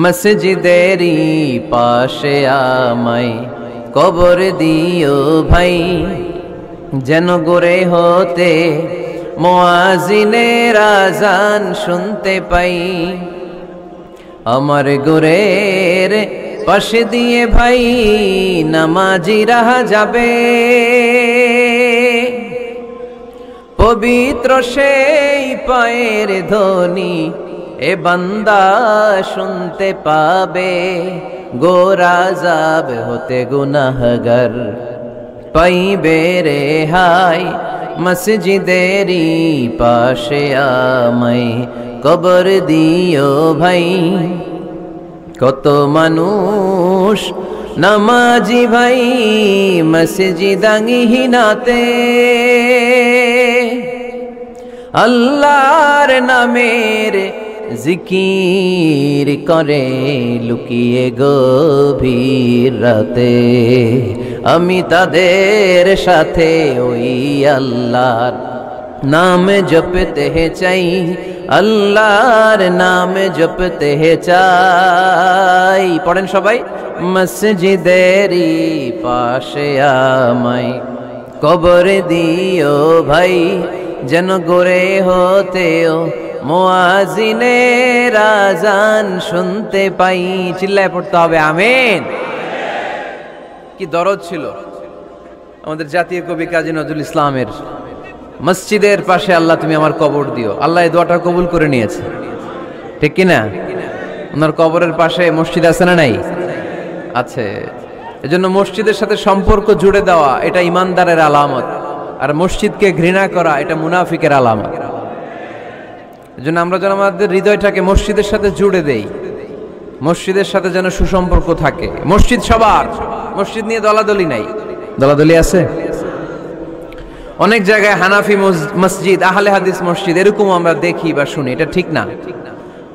মসজিদেরই পাশে আমায় কবর দিও ভাই, যেন গড়ে হতে মুয়াজ্জিনের আযান শুনতে পাই। আমার গোরের পাশে দিয়ে ভাই নামাজিরা যাবে, পবিত্র সেই পায়ের ধ্বনি এ বান্দা শুনতে পাবে। গোরা যাব হতে গুনাহগার পাইবে রেহাই, মসজিদেরই পাশে আমায় কবর দিও ভাই। কত মানুষ নামাজি ভাই মসজিদাঙ্গিহীনাতে, আল্লাহর নামের জিকির করে লুকিয়ে গভীর রাতে। আমি তাদের সাথে ওই আল্লাহর নাম জপতে চাই, আল্লাহর নাম জপতে চাই। পড়েন সবাই, মসজিদেরই পাশে আমায় কবর দিও ভাই, যেন গড়ে হতেও মুয়াজ্জিনের আযান শুনতে পাই। চিল্লায় পড়তে হবে আমিন। কি দরদ ছিল আমাদের জাতীয় কবি কাজী নজরুল ইসলামের, মসজিদের পাশে আল্লাহ তুমি আমার কবর দিও। আল্লাহ এই দোয়াটা কবুল করে নিয়েছে, ঠিক কিনা? ওনার কবরের পাশে মসজিদ আছে না নাই? আছে। এজন্য মসজিদের সাথে সম্পর্ক জুড়ে দেওয়া এটা ইমানদারের আলামত, আর মসজিদকে ঘৃণা করা এটা মুনাফিকের আলামত। এজন্য আমরা যেন আমাদের হৃদয়টাকে মসজিদের সাথে জুড়ে দেই, মসজিদের সাথে যেন সুসম্পর্ক থাকে। মসজিদ সবার, মসজিদ নিয়ে দলাদলি নাই। দলাদলি আছে অনেক জায়গায়, হানাফি মসজিদ, আহলে হাদিস মসজিদ, এরকম আমরা দেখি বা শুনি। এটা ঠিক না।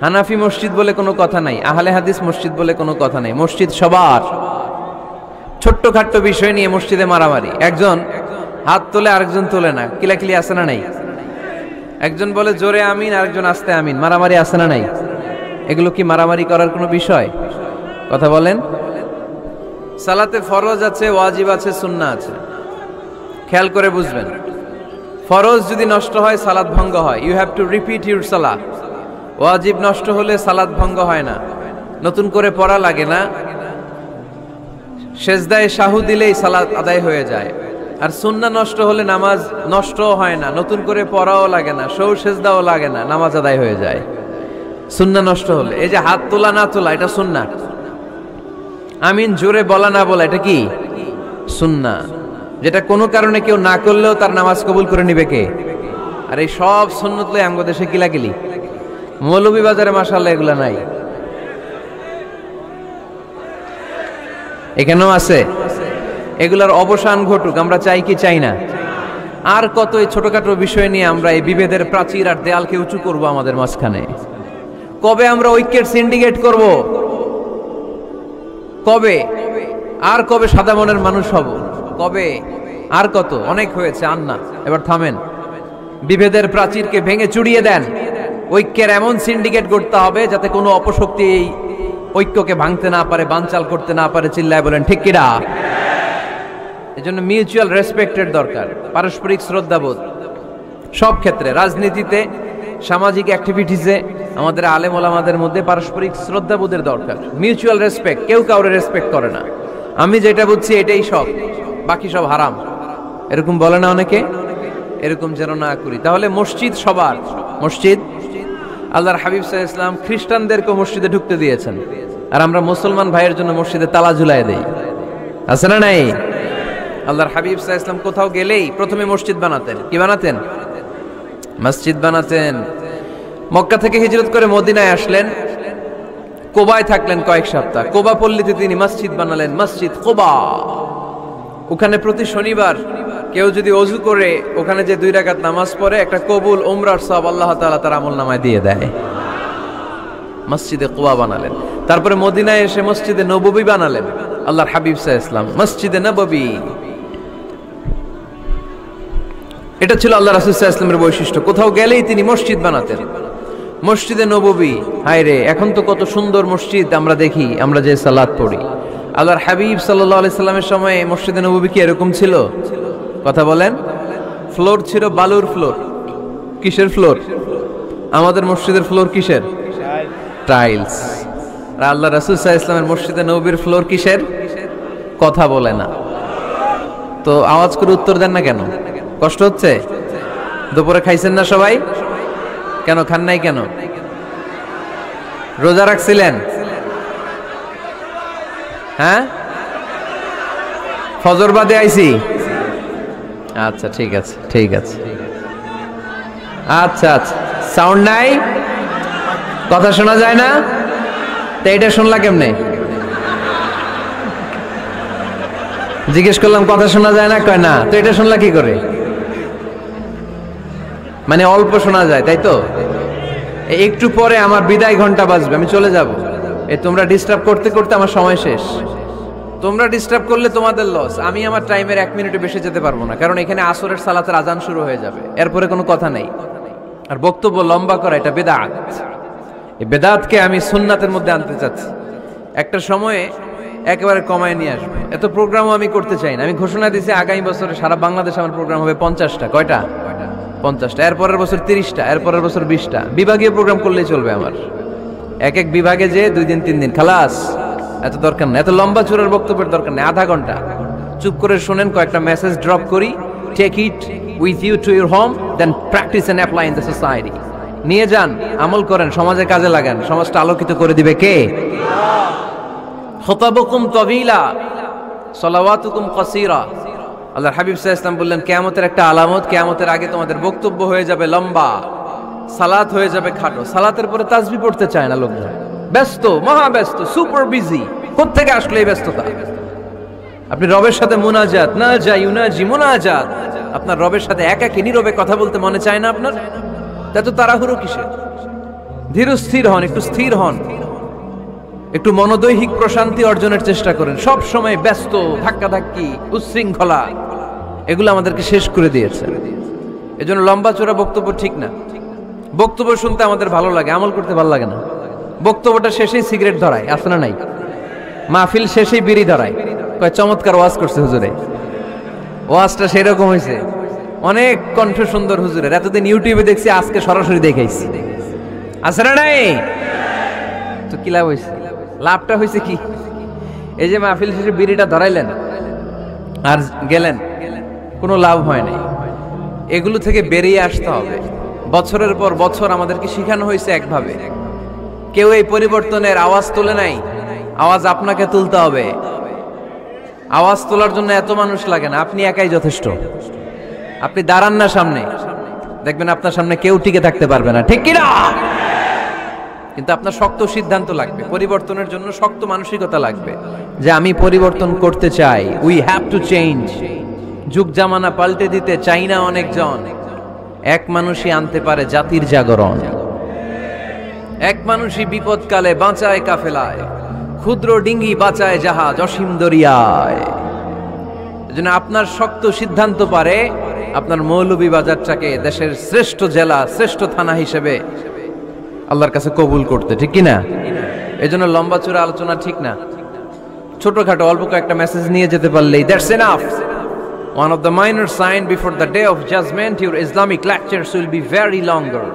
হানাফি মসজিদ বলে কোনো কথা নাই, আহলে হাদিস মসজিদ বলে কোনো কথা নাই। মসজিদ সবার। ছোট্ট খাট্ট বিষয় নিয়ে মসজিদে মারামারি, একজন হাত তোলে আরেকজন তোলে না, কিলাকিলি আছে না নাই? একজন বলে জোরে আমিন, আরেকজন আস্তে আমিন, মারামারি আছে না নাই? এগুলো কি মারামারি করার কোনো বিষয়? কথা বলেন। সালাতে ফরজ আছে, ওয়াজিব আছে, সুন্নাহ আছে। খেয়াল করে বুঝবেন, ফরজ যদি নষ্ট হয় সালাত ভঙ্গ হয়, you have to repeat your সালাহ। ওয়াজিব নষ্ট হলে সালাত ভঙ্গ হয় না, নতুন করে পড়া লাগে না, সেজদায় সাহু দিলেই সালাত আদায় হয়ে যায়। আর সুন্নাহ নষ্ট হলে নামাজ নষ্টও হয় না, নতুন করে পড়াও লাগে না, সৌ সেজদাও লাগে না, নামাজ আদায় হয়ে যায় সুন্নাহ নষ্ট হলে। এই যে হাত তোলা না তোলা, এটা সুন্নাহ। আমিন জোরে বলা না বলা, এটা কি? সুন্নাহ। যেটা কোনো কারণে কেউ না করলেও তার নামাজ কবুল করে নিবে কে? আর এই সব সুন্নত লই আমগো দেশে কিলাকিলি। মৌলভীবাজারে মাশাআল্লাহ এগুলা নাই, এখানেও আছে। এগুলার অবসান ঘটুক, আমরা চাই কি চাই না? আর কত এই ছোটখাটো বিষয় নিয়ে আমরা এই বিভেদের প্রাচীর আর দেয়ালকে উঁচু করব আমাদের মাঝখানে? কবে আমরা ঐক্যের সিন্ডিকেট করব? কবে? আর কবে সাদা মনের মানুষ হব? কবে? আর কত? অনেক হয়েছে, আর না, এবার থামেন। বিভেদের প্রাচীরকে ভেঙে চুড়িয়ে দেন। ঐক্যের এমন সিন্ডিকেট করতে হবে যাতে কোনো অপশক্তি এই ঐক্যকে ভাঙতে না পারে, বানচাল করতে না পারে। চিল্লায় বলেন ঠিক কিনা? এজন্য মিউচুয়াল রেসপেক্টের দরকার, পারস্পরিক শ্রদ্ধাবোধ সব ক্ষেত্রে, রাজনীতিতে, সামাজিক অ্যাক্টিভিটিসে, আমাদের আলেম ওলামাদের মধ্যে পারস্পরিক শ্রদ্ধাবোধের দরকার, মিউচুয়াল রেসপেক্ট। কেউ কাউরে রেসপেক্ট করে না, আমি যেটা বুঝছি এটাই সব, বাকি সব হারাম, এরকম বলে না অনেকে? এরকম যেন না করি। তাহলে মসজিদ সবার। মসজিদ, আল্লাহর হাবিব সাল্লাল্লাহু আলাইহি ওয়াসাল্লাম খ্রিস্টানদেরকে মসজিদে ঢুকতে দিয়েছেন, আর আমরা মুসলমান ভাইয়ের জন্য মসজিদে তালা ঝুলাই দেই, আছে না নাই? আল্লাহর হাবিব সাল্লাল্লাহু আলাইহি ওয়াসাল্লাম কোথাও গেলেই প্রথমে মসজিদ বানাতেন। কি বানাতেন? মসজিদ বানাতেন। মক্কা থেকে হিজরত করে মদিনায় আসলেন, কোবায় থাকলেন কয়েক সপ্তাহ। কোবা পল্লীতে তিনি মসজিদ বানালেন, মসজিদ কোবা। ওখানে প্রতি শনিবার কেউ যদি ওযু করে ওখানে যে 2 রাকাত নামাজ পড়ে, একটা কবুল উমরার সওয়াব আল্লাহ তাআলা তার আমলনামায় দিয়ে দেয়। মসজিদে কোবা বানালেন। তারপরে মদিনায় এসে মসজিদে নববী বানালেন আল্লাহর হাবিব সাল্লাল্লাহু আলাইহি ওয়াসাল্লাম, মসজিদে নববী। এটা ছিল আল্লাহ রাসূল সাল্লাল্লাহু আলাইহি ওয়াসাল্লামের বৈশিষ্ট্য। কোথাও গেলেই তিনি মসজিদ বানাতেন। মসজিদে নববী, হায় রে, এখন তো কত সুন্দর মসজিদ আমরা দেখি, আমরা যে সালাত পড়ি। আল্লাহর হাবিব সাল্লাল্লাহু আলাইহি সাল্লামের সময় মসজিদে নববী কি এরকম ছিল? কথা বলেন। ফ্লোর ছিল বালুর ফ্লোর। কিসের ফ্লোর? আমাদের মসজিদের ফ্লোর কিসের? টাইলস। আর আল্লাহ রাসূল সাল্লাল্লাহু আলাইহি ওয়াসাল্লামের মসজিদে নববীর ফ্লোর কিসের? কথা বলে না। তো আওয়াজ করে উত্তর দেন না কেন? কষ্ট হচ্ছে? দুপুরে খাইছেন না সবাই? কেন খান নাই কেন? রোজা রাখছিলেন? হ্যাঁ, ফজর বাদে আইছি। আচ্ছা ঠিক আছে, ঠিক আছে। আচ্ছা আচ্ছা, সাউন্ড নাই, কথা শোনা যায় না? তো এটা শুনলা কেমনে? জিজ্ঞেস করলাম কথা শোনা যায় না, কয় না। তো এটা শুনলা কি করে? মানে অল্প শোনা যায়, তাই তো? একটু পরে আমার বিদায় ঘন্টা বাজবে, আমি চলে যাব। তোমরা ডিস্টার্ব করতে করতে আমার সময় শেষ। তোমরা ডিস্টার্ব করলে তোমাদের লস। আমি আমার টাইমের 1 মিনিটে বেশি যেতে পারবো না, কারণ এখানে আসরের সালাতের আজান শুরু হয়ে যাবে, এরপরে কোনো কথা নেই। আর বক্তব্য লম্বা করা এটা বেদাত। এই বেদাতকে আমি সুন্নাতের মধ্যে আনতে চাচ্ছি। একটা সময়ে একেবারে কমায় নিয়ে আসবে। এত প্রোগ্রামও আমি করতে চাই না। আমি ঘোষণা দিয়েছি আগামী বছরে সারা বাংলাদেশে আমার প্রোগ্রাম হবে 50টা। কয়টা? 50টা। এরপরের বছর 30টা, এরপরের বছর 20টা। বিভাগীয় প্রোগ্রাম করলেই চলবে আমার। এক এক বিভাগে যে 2 দিন 3 দিন খালাস। এত দরকার নেই, এত লম্বা চূড়ার বক্তব্যের দরকার নেই। আধা ঘন্টা চুপ করে শুনেন, কয়েকটা মেসেজ ড্রপ করি, take it with you to your home, then practice and apply in the society. নিয়ে যান, আমল করেন, সমাজে কাজে লাগান। সমাজটা আলোকিত করে দিবে কে? খুতাবুকুম তাওয়িলা সালাওয়াতুকুম কাসীরা। আল্লাহর হাবিব সাল্লাল্লাহু আলাইহি ওয়াসাল্লাম বললেন, কিয়ামতের একটা আলামত, কিয়ামতের আগে তোমাদের বক্তব্য হয়ে যাবে লম্বা, সালাত হয়ে যাবে খাটো। সালাতের পরে তাসবিহ পড়তে চায় না লোকজন, ব্যস্ত, মহা ব্যস্ত, সুপার বিজি। কোত্থেকে আসলে এই ব্যস্ততা? আপনি রবের সাথে মুনাজাত, না যাই ইউনাজি মুনাজাত, আপনার রবের সাথে একাকী নীরবে কথা বলতে মনে চায় না আপনার? এত তাড়াহুড়ো কিসের? ধীর স্থির হন, একটু স্থির হন, একটু মনোদৈহিক প্রশান্তি অর্জনের চেষ্টা করেন। সব সময় ব্যস্ত, ধাক্কাধাক্কি, উচ্ছৃঙ্খলা, এগুলো আমাদেরকে শেষ করে দিয়েছে। এজন্য লম্বা চোরা বক্তব্য ঠিক না। বক্তব্য শুনতে আমাদের ভালো লাগে, আমল করতে ভালো লাগে না। বক্তব্যটা শেষেই সিগারেট ধরায়, আছে না নাই? মাহফিল শেষেই বিড়ি ধরায়, কয় চমৎকার ওয়াজ করছে হুজুরে। ওয়াজটা সেরকম হয়েছে, অনেক কণ্ঠ সুন্দর হুজুরের। এতদিন ইউটিউবে দেখছি, আজকে সরাসরি দেখাইছি, আছে না নাই? তো কি লাভ হয়েছে? লাভটা হয়েছে কি? এই যে মাহফিল শেষে বিড়িটা ধরাইলেন আর গেলেন, কোনো লাভ হয় নাই। এগুলো থেকে বেরিয়ে আসতে হবে। বছরের পর বছর আমাদেরকে শিখানো হয়েছে একভাবে, কেউ এই পরিবর্তনের আওয়াজ তোলে নাই। আওয়াজ আপনাকে তুলতে হবে। আওয়াজ তোলার জন্য এত মানুষ লাগে না, আপনি একাই যথেষ্ট। আপনি দাঁড়ান না সামনে, দেখবেন আপনার সামনে কেউ টিকে থাকতে পারবে না, ঠিক কিনা? কিন্তু আপনার শক্ত সিদ্ধান্ত লাগবে, পরিবর্তনের জন্য শক্ত মানসিকতা লাগবে, যে আমি পরিবর্তন করতে চাই। We have to change. যুগ জামানা পাল্টে দিতে চাই না অনেকজন। এক মানুষই আনতে পারে জাতির জাগরণ। এক মানুষই বিপদকালে বাঁচায় কাফেলায়, ক্ষুদ্র ডিঙ্গি বাঁচায় জাহাজ অসীম দরিয়ায়। এজন্য আপনার শক্ত সিদ্ধান্ত পারে আপনার মৌলভীবাজারটাকে দেশের শ্রেষ্ঠ জেলা, শ্রেষ্ঠ থানা হিসেবে আল্লাহর কাছে কবুল করতে, ঠিক কিনা? এজন্য লম্বা চূড়া আলোচনা ঠিক না। ছোটখাটো অল্প কয়েকটা মেসেজ নিয়ে যেতে পারলেই that's enough. One of the minor sign before the day of judgment, your Islamic lectures will be very longer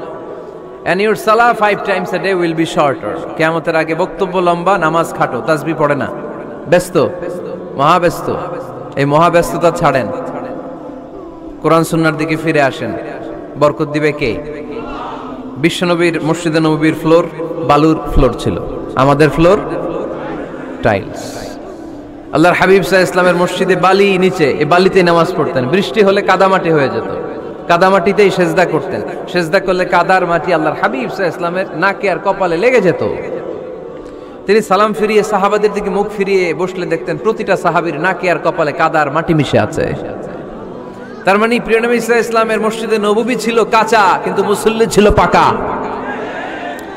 and your salah 5 times a day will be shorter. কিয়ামতের আগে বক্তব্য লম্বা, নামাজ খাটো, তাসবিহ পড়ে না, ব্যস্ত, মহাব্যস্ত। এই মহাব্যস্ততা ছাড়েন, কোরআন সুন্নাহর দিকে ফিরে আসেন। বরকত দিবে কে? বিশ্বনবীর মসজিদে নববীর ফ্লোর বালুর ফ্লোর ছিল, আমাদের ফ্লোর টাইলস। আল্লাহর হাবিব সাল্লাল্লাহু আলাইহি ওয়াসাল্লামের মসজিদে বালি নিচে, এই বালিতে নামাজ পড়তেন। বৃষ্টি হলে কাদামাটি হয়ে যেত, কাদামাটিতেই সেজদা করতেন। সেজদা করলে কাদার মাটি আল্লাহর হাবিব সাল্লাল্লাহু আলাইহি ওয়াসাল্লামের নাকে আর কপালে লেগে যেত। তিনি সালাম ফিরিয়ে সাহাবাদের দিকে মুখ ফিরিয়ে বসলে দেখতেন প্রতিটা সাহাবীর নাকে আর কপালে কাদার মাটি মিশে আছে। তার মানে প্রিয় নবী সাল্লাল্লাহু আলাইহি ওয়াসাল্লামের মসজিদে নববী ছিল কাঁচা, কিন্তু মুসল্লি ছিল পাকা।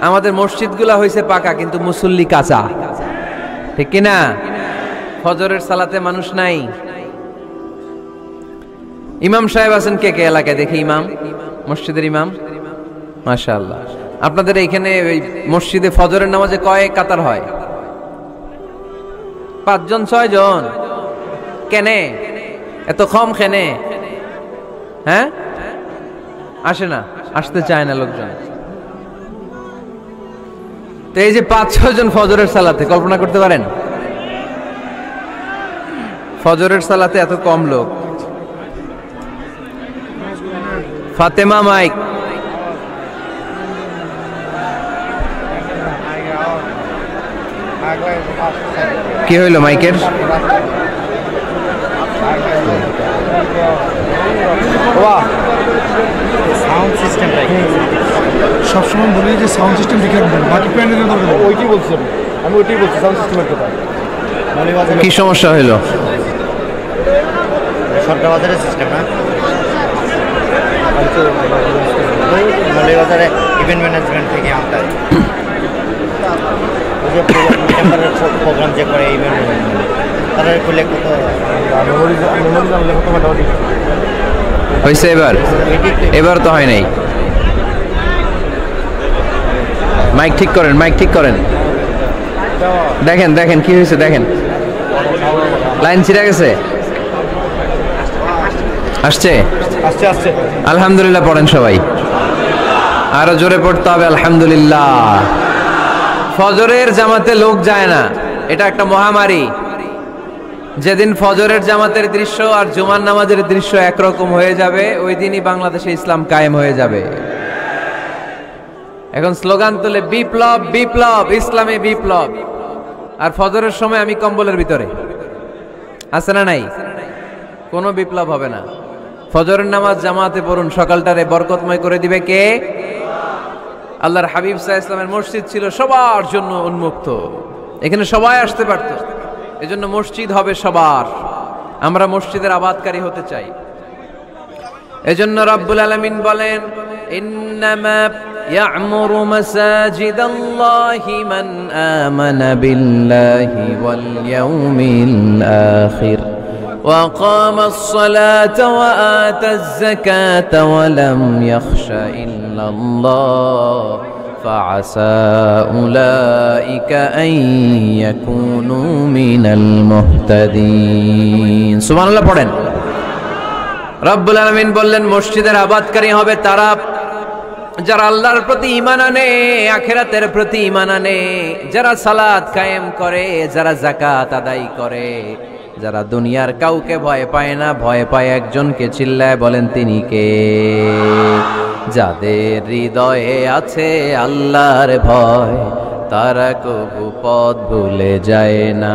আমাদের মসজিদগুলা হয়েছে পাকা, কিন্তু মুসল্লি কাঁচা, ঠিক কিনা? ফজরের সালাতে মানুষ নাই। ইমাম সাহেব আছেন কে কে এলাকায়? দেখি ইমাম, মসজিদের ইমাম, মাশাআল্লাহ। আপনাদের এইখানে ওই মসজিদে ফজরের নামাজে কয় কাতার হয়? 5 জন 6 জন। কেনে এত কম? কেনে? হ্যাঁ, আসে না, আসতে চায় না লোকজন। তো এই যে 5-6 জন ফজরের সালাতে, কল্পনা করতে পারেন ফজরের সালাতে এত কম লোক। ফাতেমা মাইক। কি হইল মাইকের? সাউন্ড সিস্টেম সবসময় বলি যে সাউন্ড সিস্টেম ঠিক রাখবেন, বাকি প্যান্ডেলের দরকার নেই। ওইটাই বলছি আমি ওইটাই বলছি সাউন্ড সিস্টেমের কথা। কি সমস্যা হইল? সরকার বাজারের সিস্টেম না, মৌলভীবাজারে ইভেন্ট ম্যানেজমেন্ট থেকে আনতে প্রোগ্রাম যে করে ইভেন্ট ম্যানেজমেন্ট তারা করলে কত হয়েছে? এবার তো হয় নাই। মাইক ঠিক করেন, মাইক ঠিক করেন। দেখেন দেখেন কি হয়েছে, দেখেন লাইন ছিঁড়ে গেছে। আসছে আসছে আসছে। আলহামদুলিল্লাহ পড়েন সবাই, আরো জোরে পড়তে হবে আলহামদুলিল্লাহ। ফজরের জামাতে লোক যায় না, এটা একটা মহামারী। যেদিন ফজরের জামাতের দৃশ্য আর জুমার নামাজের দৃশ্য একরকম হয়ে যাবে, ওই দিনই বাংলাদেশে ইসলাম কায়েম হয়ে যাবে। এখন স্লোগান তোলে বিপ্লব বিপ্লব, ইসলামে বিপ্লব। আর ফজরের সময় আমি কম্বলের ভিতরে, আছে না নাই? কোনো বিপ্লব হবে না। ফজরের নামাজ জামাতে পড়ুন, সকালটারে বরকতময় করে দিবে কে? আল্লাহর হাবিব সাল্লাল্লাহু আলাইহি ওয়াসাল্লামের মসজিদ ছিল সবার জন্য উন্মুক্ত, এখানে সবাই আসতে পারত। এজন্য মসজিদ হবে সবার। আমরা মসজিদের আবাদকারী হতে চাই। এজন্য রব্বুল আলামিন বলেন, ইন্নামা ইয়া'মুরু মাসাজিদাল্লাহি মান আমানা বিল্লাহি ওয়াল ইয়াউমিল আখির ওয়া কামাস সালাতা ওয়া আতাজ যাকাতা ওয়া লাম ইয়াখশা ইল্লাল্লাহ فعسى أولئك أن يكونوا من المهتدين سبحان الله পড়েন। রব্বুল আলামিন বললেন মসজিদের আবাদকারী হবে তারা যারা আল্লাহর প্রতি ঈমান আনে, আখিরাতের প্রতি ঈমান আনে, যারা সালাত কায়েম করে, যারা যাকাত আদায় করে, যারা দুনিয়ার কাউকে ভয় পায় না, ভয় পায় একজনকে। চিল্লায় বলেন তিনি কে? যাদের হৃদয়ে আছে আল্লাহর ভয়, তারা কবু পথ ভুলে যায় না।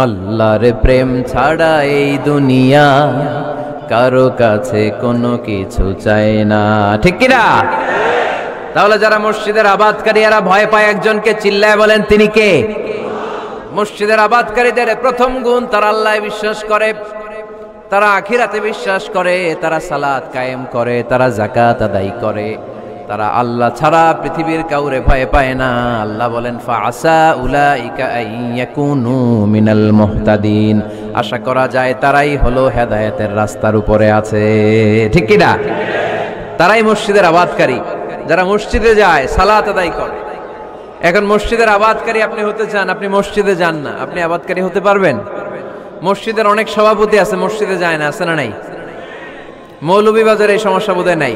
আল্লাহর প্রেম ছাড়া এই দুনিয়া কারো কাছে কোনো কিছু চায় না, ঠিক কিনা? তাহলে যারা মসজিদের আবাদকারী এরা ভয় পায় একজনকে, চিল্লায় বলেন তিনি কে? মসজিদের আবাদকারীদের প্রথম গুণ, তারা আল্লাহ বিশ্বাস করে, তারা আখিরাতে বিশ্বাস করে, তারা সালাত কায়েম করে, তারা যাকাত আদায় করে, তারা আল্লাহ ছাড়া পৃথিবীর কাউরে ভয় পায় না। আল্লাহ বলেন ফাআসা উলাইকা আইয়াকুনু মিনাল মুহতাদিন, আশা করা যায় তারাই হলো হেদায়েতের রাস্তার উপরে আছে, ঠিক কি না? তারাই মসজিদের আবাদকারী, যারা মসজিদে যায়, সালাত আদায় করে। এখন মসজিদের আবাদকারী আপনি হতে চান, আপনি মসজিদে যান না, আপনি আবাদকারী হতে পারবেন? মসজিদের অনেক সভাপতি আছে মসজিদে যায় না, আছে না নাই? মৌলভীবাজারে এই সমস্যা বোধহয় নাই।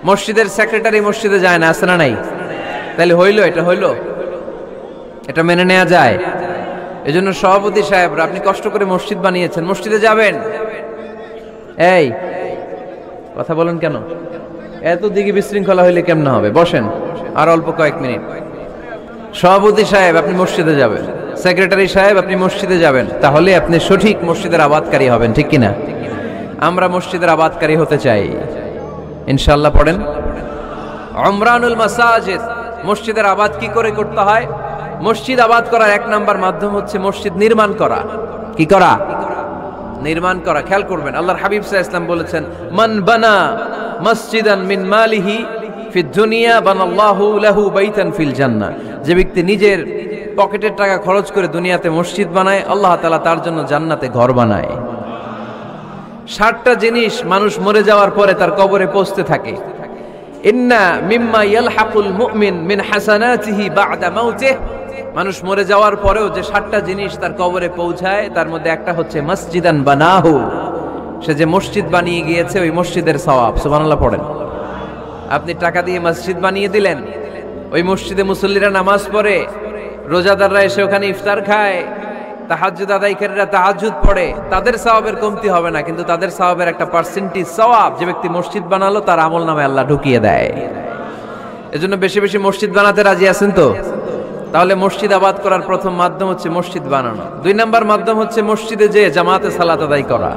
মসজিদের সেক্রেটারি মসজিদে যায় না, আছে না নাই? তাহলে হইলো, এটা হইলো, এটা মেনে নেওয়া যায়? এজন্য সভাপতি সাহেবরা, আপনি কষ্ট করে মসজিদ বানিয়েছেন, মসজিদে যাবেন। এই কথা বলেন কেন? এত দিকে বিশৃঙ্খলা হইলে কেমন হবে? বসেন আর অল্প কয়েক মিনিট। সভাপতি সাহেব আপনি মসজিদে যাবেন, সেক্রেটারি সাহেব আপনি মসজিদে যাবেন, তাহলে আপনি সঠিক মসজিদের আবাদকারী হবেন, ঠিক কিনা? আমরা মসজিদের আবাদকারী হতে চাই ইনশাআল্লাহ। পড়েন উমরানুল মাসাজিদ। মসজিদের আবাদ কি করে করতে হয়? মসজিদ আবাদ করার এক নাম্বার মাধ্যম হচ্ছে মসজিদ নির্মাণ করা। কি করা? নির্মাণ করা। খেয়াল করবেন, আল্লাহর হাবিব সাল্লাল্লাহু আলাইহি ওয়াসাল্লাম বলেছেন, মান বানা মসজিদান মিন মালিহি ফিদ দুনিয়া বানাল্লাহু লাহু বাইতান ফিল জান্নাহ। যে ব্যক্তি নিজের পকেটের টাকা খরচ করে দুনিয়াতে মসজিদ বানায়, আল্লাহ তাআলা তার জন্য জান্নাতে ঘর বানায়। 60টা জিনিস মানুষ মরে যাওয়ার পরে তার কবরে পৌঁছতে থাকে। ইন্না মিম্মা ইয়ালহাকুল মুমিন মিন হাসানাতিহি বা'দা মাউতিহি, মানুষ মরে যাওয়ার পরেও যে 7টা জিনিস তার কবরে পৌঁছায় তার মধ্যে একটা হচ্ছে মসজিদান বানাহু, সে যে মসজিদ বানিয়ে গিয়েছে ওই মসজিদের সওয়াব। সুবহানাল্লাহ পড়েন। আপনি টাকা দিয়ে মসজিদ বানিয়ে দিলেন, ওই মসজিদে মুসল্লিরা নামাজ পড়ে, রোজাদাররা এসে ওখানে ইফতার খায়, তাহাজ্জুদ আদায়কারীরা তাহাজ্জুদ পড়ে, তাদের সওয়াবের কমতি হবে না, কিন্তু তাদের সওয়াবের একটা পার্সেন্টেজ সওয়াব যে ব্যক্তি মসজিদ বানালো তার আমলনামায় আল্লাহ ঢুকিয়ে দেয়। এজন্য বেশি বেশি মসজিদ বানাতে রাজি আছেন তো? তাহলে মসজিদ আবাদ করার প্রথম মাধ্যম হচ্ছে মসজিদ বানানো। 2 নাম্বার মাধ্যম হচ্ছে মসজিদে যে জামাতে সালাত আদায় করা।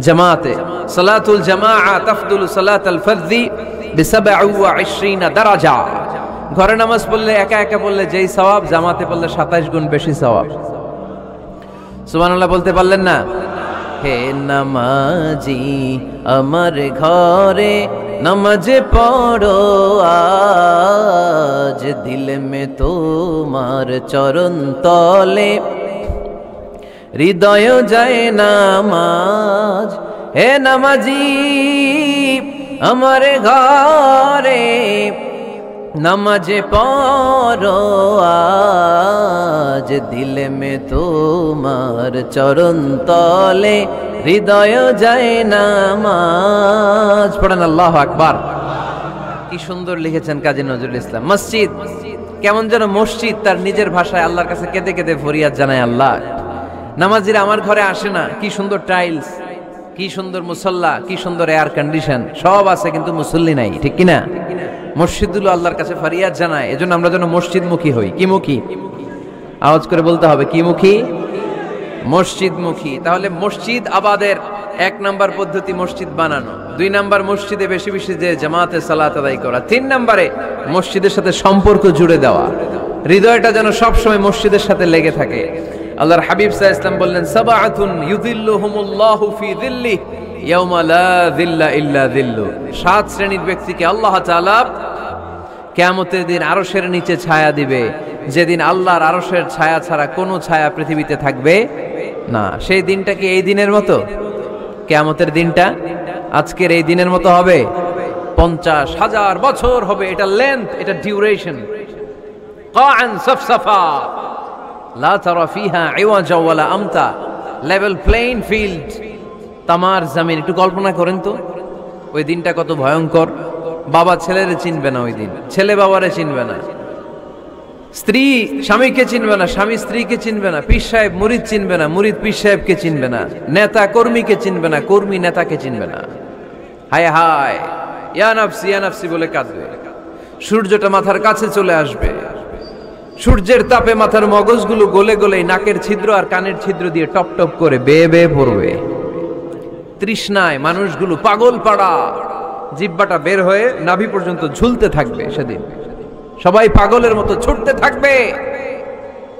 জামাতে সালাতুল জামাআ তাফদুলু সালাতাল ফারদি বি27 দারাজা। ঘরে নামাজ পড়লে একা একা পড়লে যেই সওয়াব, জামাতে পড়লে 27 গুণ বেশি সওয়াব। সুবহানাল্লাহ বলতে পারলেন না? হে নামাজি আমার ঘরে নামাজ পড়ো আজ, দিল মে তোমার চরণ তলে হৃদয় যায় নামাজ। হে নামাজি আমার ঘরে নামাজ পড়ো আজ, দিল মে তোমার চরণ তলে হৃদয় যায় নামাজ। পড়েন আল্লাহু আকবার। কি সুন্দর লিখেছেন কাজী নজরুল ইসলাম। মসজিদ কেমন যেন মসজিদ তার নিজের ভাষায় আল্লাহর কাছে কেঁদে কেঁদে ফরিয়াদ জানায়, আল্লাহ নামাজিরা আমার ঘরে আসে না, কি সুন্দর টাইলস, কি সুন্দর মুসল্লা, কি সুন্দর এয়ার কন্ডিশন, সব আছে কিন্তু মুসল্লি নাই, ঠিক কিনা? মসজিদগুলো আল্লাহর কাছে ফরিয়াদ জানায়। এজন্য আমরা যেন মসজিদমুখী হই। কি মুখী? আওয়াজ করে বলতে হবে, কি মুখী? মসজিদমুখী। তাহলে মসজিদ আবাদের 1 নাম্বার পদ্ধতি মসজিদ বানানো, 2 নাম্বার মসজিদে বেশি বেশি যে জামাতে সালাত আদায় করা, 3 নাম্বারে মসজিদের সাথে সম্পর্ক জুড়ে দেওয়া, হৃদয়টা যেন সবসময় মসজিদের সাথে লেগে থাকে। আল্লাহর হাবিব সাল্লাল্লাহু আলাইহি ওয়াসাল্লাম বললেন, সাবআতুন ইউযিল্লুহুমুল্লাহু ফি যিল্লিহি ইয়াওমা লা যিল্লা ইল্লা যিল্লু। 7 শ্রেণীর ব্যক্তিকে আল্লাহ তাআলা কিয়ামতের দিন আরশের নিচে ছায়া দিবে, যেদিন আল্লাহর আরশের ছায়া ছাড়া কোনো ছায়া পৃথিবীতে থাকবে না। সেই দিনটা কি এই দিনের মতো? কিয়ামতের দিনটা আজকের এই দিনের মতো হবে? 50,000 বছর হবে। এটা লেন্থ, এটা ডিউরেশন। কাআন সাফসাফা লা তারা ফিহা ইওয়াজা ওয়ালা আমতা, লেভেল প্লেইং ফিল্ড, তামার জমিন। একটু কল্পনা করেন তো ওই দিনটা কত ভয়ঙ্কর। বাবা ছেলেরে চিনবে না ওই দিন, ছেলে বাবারে চিনবে না, স্ত্রী স্বামীকে চিনবে না, স্বামী স্ত্রীকে চিনবে না, পীর সাহেব মুরিদ চিনবে না, মুরিদ পীর সাহেবকে চিনবে না, নেতা কর্মীকে চিনবে না, কর্মী নেতাকে চিনবে না। হায় হায়, ইয়া নাফসি বলে কাঁদবে। সূর্যটা মাথার কাছে চলে আসবে, সূর্যের তাপে মাথার মগজগুলো গলে গলে নাকের ছিদ্র আর কানের ছিদ্র দিয়ে টপ টপ করে বেয়ে বেয়ে পড়বে। তৃষ্ণায় মানুষগুলো পাগল পাড়া, জিহ্বাটা বের হয়ে নাভি পর্যন্ত ঝুলতে থাকবে। সেদিন সবাই পাগলের মতো ছুটতে থাকবে,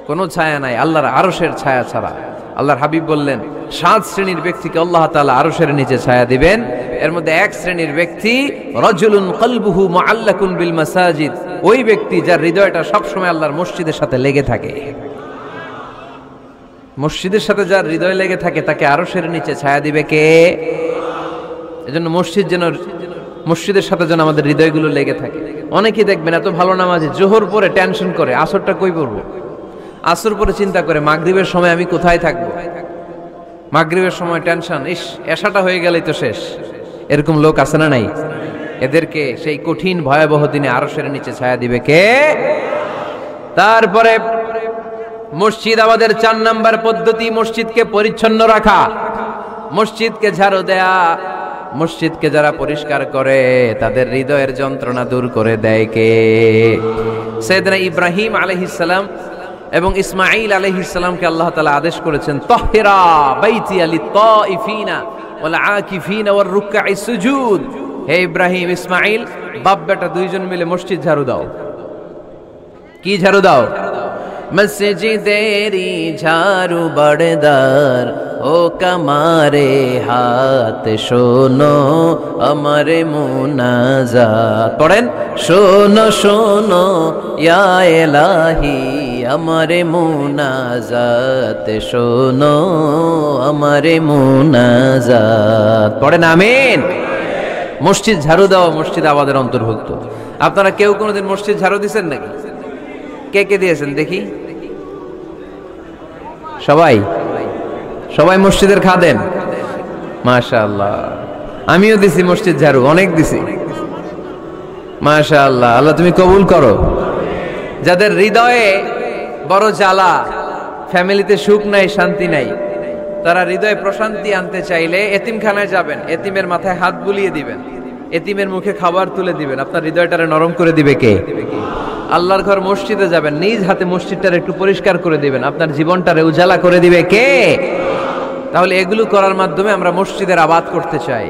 কোনো ছায়া নাই আল্লাহর আরশের ছায়া ছাড়া। আল্লাহর হাবিব বললেন 7 শ্রেণীর ব্যক্তিকে আল্লাহ তাআলা আরশের নিচে ছায়া দিবেন। এর মধ্যে 1 শ্রেণীর ব্যক্তি রাজুলুন কলবুহু মুআল্লাকুন বিল মাসাজিদ, ওই ব্যক্তি যার হৃদয়টা সবসময় আল্লাহর মসজিদের সাথে লেগে থাকে। মসজিদের সাথে যার হৃদয় লেগে থাকে তাকে আরশের নিচে ছায়া দিবে কে? এজন্য মসজিদের সাথে যেন আমাদের হৃদয়গুলো লেগে থাকে। অনেকেই দেখবেন এত ভালো নামাজি, জোহর পরে টেনশন করে আসরটা কই পড়বো, আসর পরে চিন্তা করে মাগরিবের সময় আমি কোথায় থাকবো, মাগরিবের সময় টেনশন, ইস এশাটা হয়ে গেলেই তো শেষ। এরকম লোক আছে না নাই? এদেরকে সেই কঠিন ভয়াবহ দিনে আরশের নিচে ছায়া দিবে কে? তারপরে মসজিদ আমাদের 4 নাম্বার পদ্ধতি মসজিদকে পরিচ্ছন্ন রাখা, মসজিদকে ঝাড়ু দেয়া। মসজিদকে যারা পরিষ্কার করে তাদের হৃদয়ের যন্ত্রণা দূর করে দেয় কে? সাইয়েদনা ইব্রাহিম আলাইহিস সালাম এবং ইসমাঈল আলাইহিস সালামকে আল্লাহ তাআলা আদেশ করেছেন, তাহহিরা বাইতিয়া লিত-তাইফিনা ওয়াল আকিফিনা ওয়ার রুকআইস সুজুদ। হে ইব্রাহিম, ইসমাঈল, বাপ বেটা দুইজন মিলে মসজিদ ঝাড়ু দাও। কি ঝাড়ু দাও? মসজিদেরি ঝাড়ু বড়দার ও কামারে হাত, শোনো আমারে মুনাজাত। পড়েন, শোনো শোনো ইয়া ইলাহি আমারে মুনাজাত, শোনো আমারে মুনাজাত। পড়েন আমিন। মসজিদ ঝাড়ু দেওয়া মসজিদ আবাদের অন্তর্ভুক্ত। আপনারা কেউ কোনোদিন মসজিদ ঝাড়ু দিয়েছেন নাকি? কে কে দিয়েছেন দেখি? সবাই সবাই মসজিদের খাদেম, মাশাআল্লাহ। আমিও দিছি মসজিদ ঝাড়ু, অনেক দিছি, মাশাআল্লাহ। আল্লাহ তুমি কবুল করো। যাদের হৃদয়ে বড় জ্বালা, ফ্যামিলিতে সুখ নাই, শান্তি নাই, তারা হৃদয়ে প্রশান্তি আনতে চাইলে এতিমখানায় যাবেন, এতিমের মাথায় হাত বুলিয়ে দিবেন, এতিমের মুখে খাবার তুলে দিবেন, আপনার হৃদয়টারে নরম করে দিবে কে? আল্লাহর ঘর মসজিদে যাবেন, নিজ হাতে মসজিদটারে একটু পরিষ্কার করে দিবেন, আপনার জীবনটারে উজালা করে দিবে কে? তাহলে এগুলো করার মাধ্যমে আমরা মসজিদের আবাদ করতে চাই।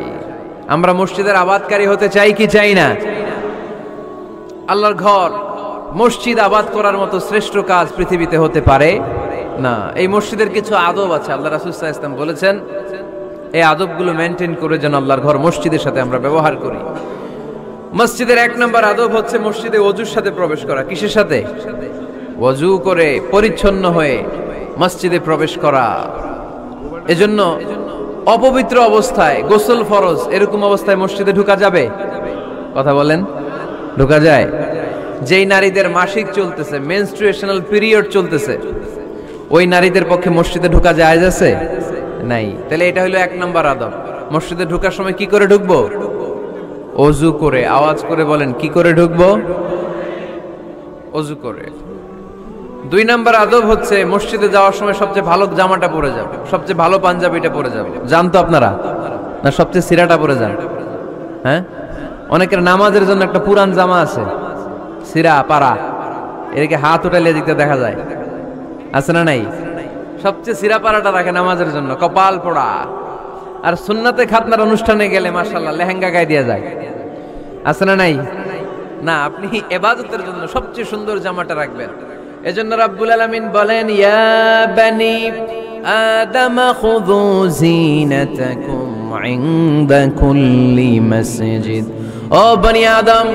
আমরা মসজিদের আবাদকারী হতে চাই কি চাই না? আল্লাহর ঘর মসজিদ আবাদ করার মতো শ্রেষ্ঠ কাজ পৃথিবীতে হতে পারে না। এই মসজিদের কিছু আদব আছে, আল্লাহ রাসূল সাল্লাল্লাহু আলাইহি ওয়াসাল্লাম বলেছেন এই আদবগুলো মেনটেন করে যেন আল্লাহর ঘর মসজিদের সাথে আমরা ব্যবহার করি। মসজিদের 1 নম্বর আদব হচ্ছে মসজিদে ওযুর সাথে প্রবেশ করা। কিসের সাথে? ওযু করে পরিচ্ছন্ন হয়ে মসজিদে প্রবেশ করা। এজন্য অপবিত্র অবস্থায়, গোসল ফরজ, এরকম অবস্থায় মসজিদে ঢোকা যাবে? কথা বলেন, ঢোকা যায়? যেই নারীদের মাসিক চলতেছে, মেনস্ট্রুয়েশনাল পিরিয়ড চলতেছে, ওই নারীদের পক্ষে মসজিদে ঢোকা জায়েজ আছে? নাই। তাহলে এটা হলো 1 নম্বর আদব। মসজিদে ঢোকার সময় কি করে ঢুকবো? ওযু করে। আওয়াজ করে বলেন, কি করে ঢুকবো? ওযু করে। 2 নম্বর আদব হচ্ছে মসজিদে যাওয়ার সময় সবচেয়ে ভালো জামাটা পরে যাবে, সবচেয়ে ভালো পাঞ্জাবিটা পরে যাবে। জানতো আপনারা? না সবচেয়ে সিরাটা পরে যান? হ্যাঁ, অনেকের নামাজের জন্য একটা পুরান জামা আছে, সিরা পাড়া, এদিকে হাত উঠাইলে দিকতে দেখা যায়, আছে না নাই? সবচেয়ে সিরা পাড়াটা রাখে নামাজের জন্য, কপাল পোড়া। আর সুন্নাতে খাতনার অনুষ্ঠানে গেলে মাশাআল্লাহ লেহেঙ্গা গায়ে দিয়ে যায়, আছে না নাই? না, আপনি ইবাদতের জন্য সবচেয়ে সুন্দর জামাটা রাখবেন। এজন্য রাব্বুল আলামিন বলেন, ইয়া বানি আদম খুযু জিনাতাকুম ইনদা কুল্লি মসজিদ। ও বনি আদম,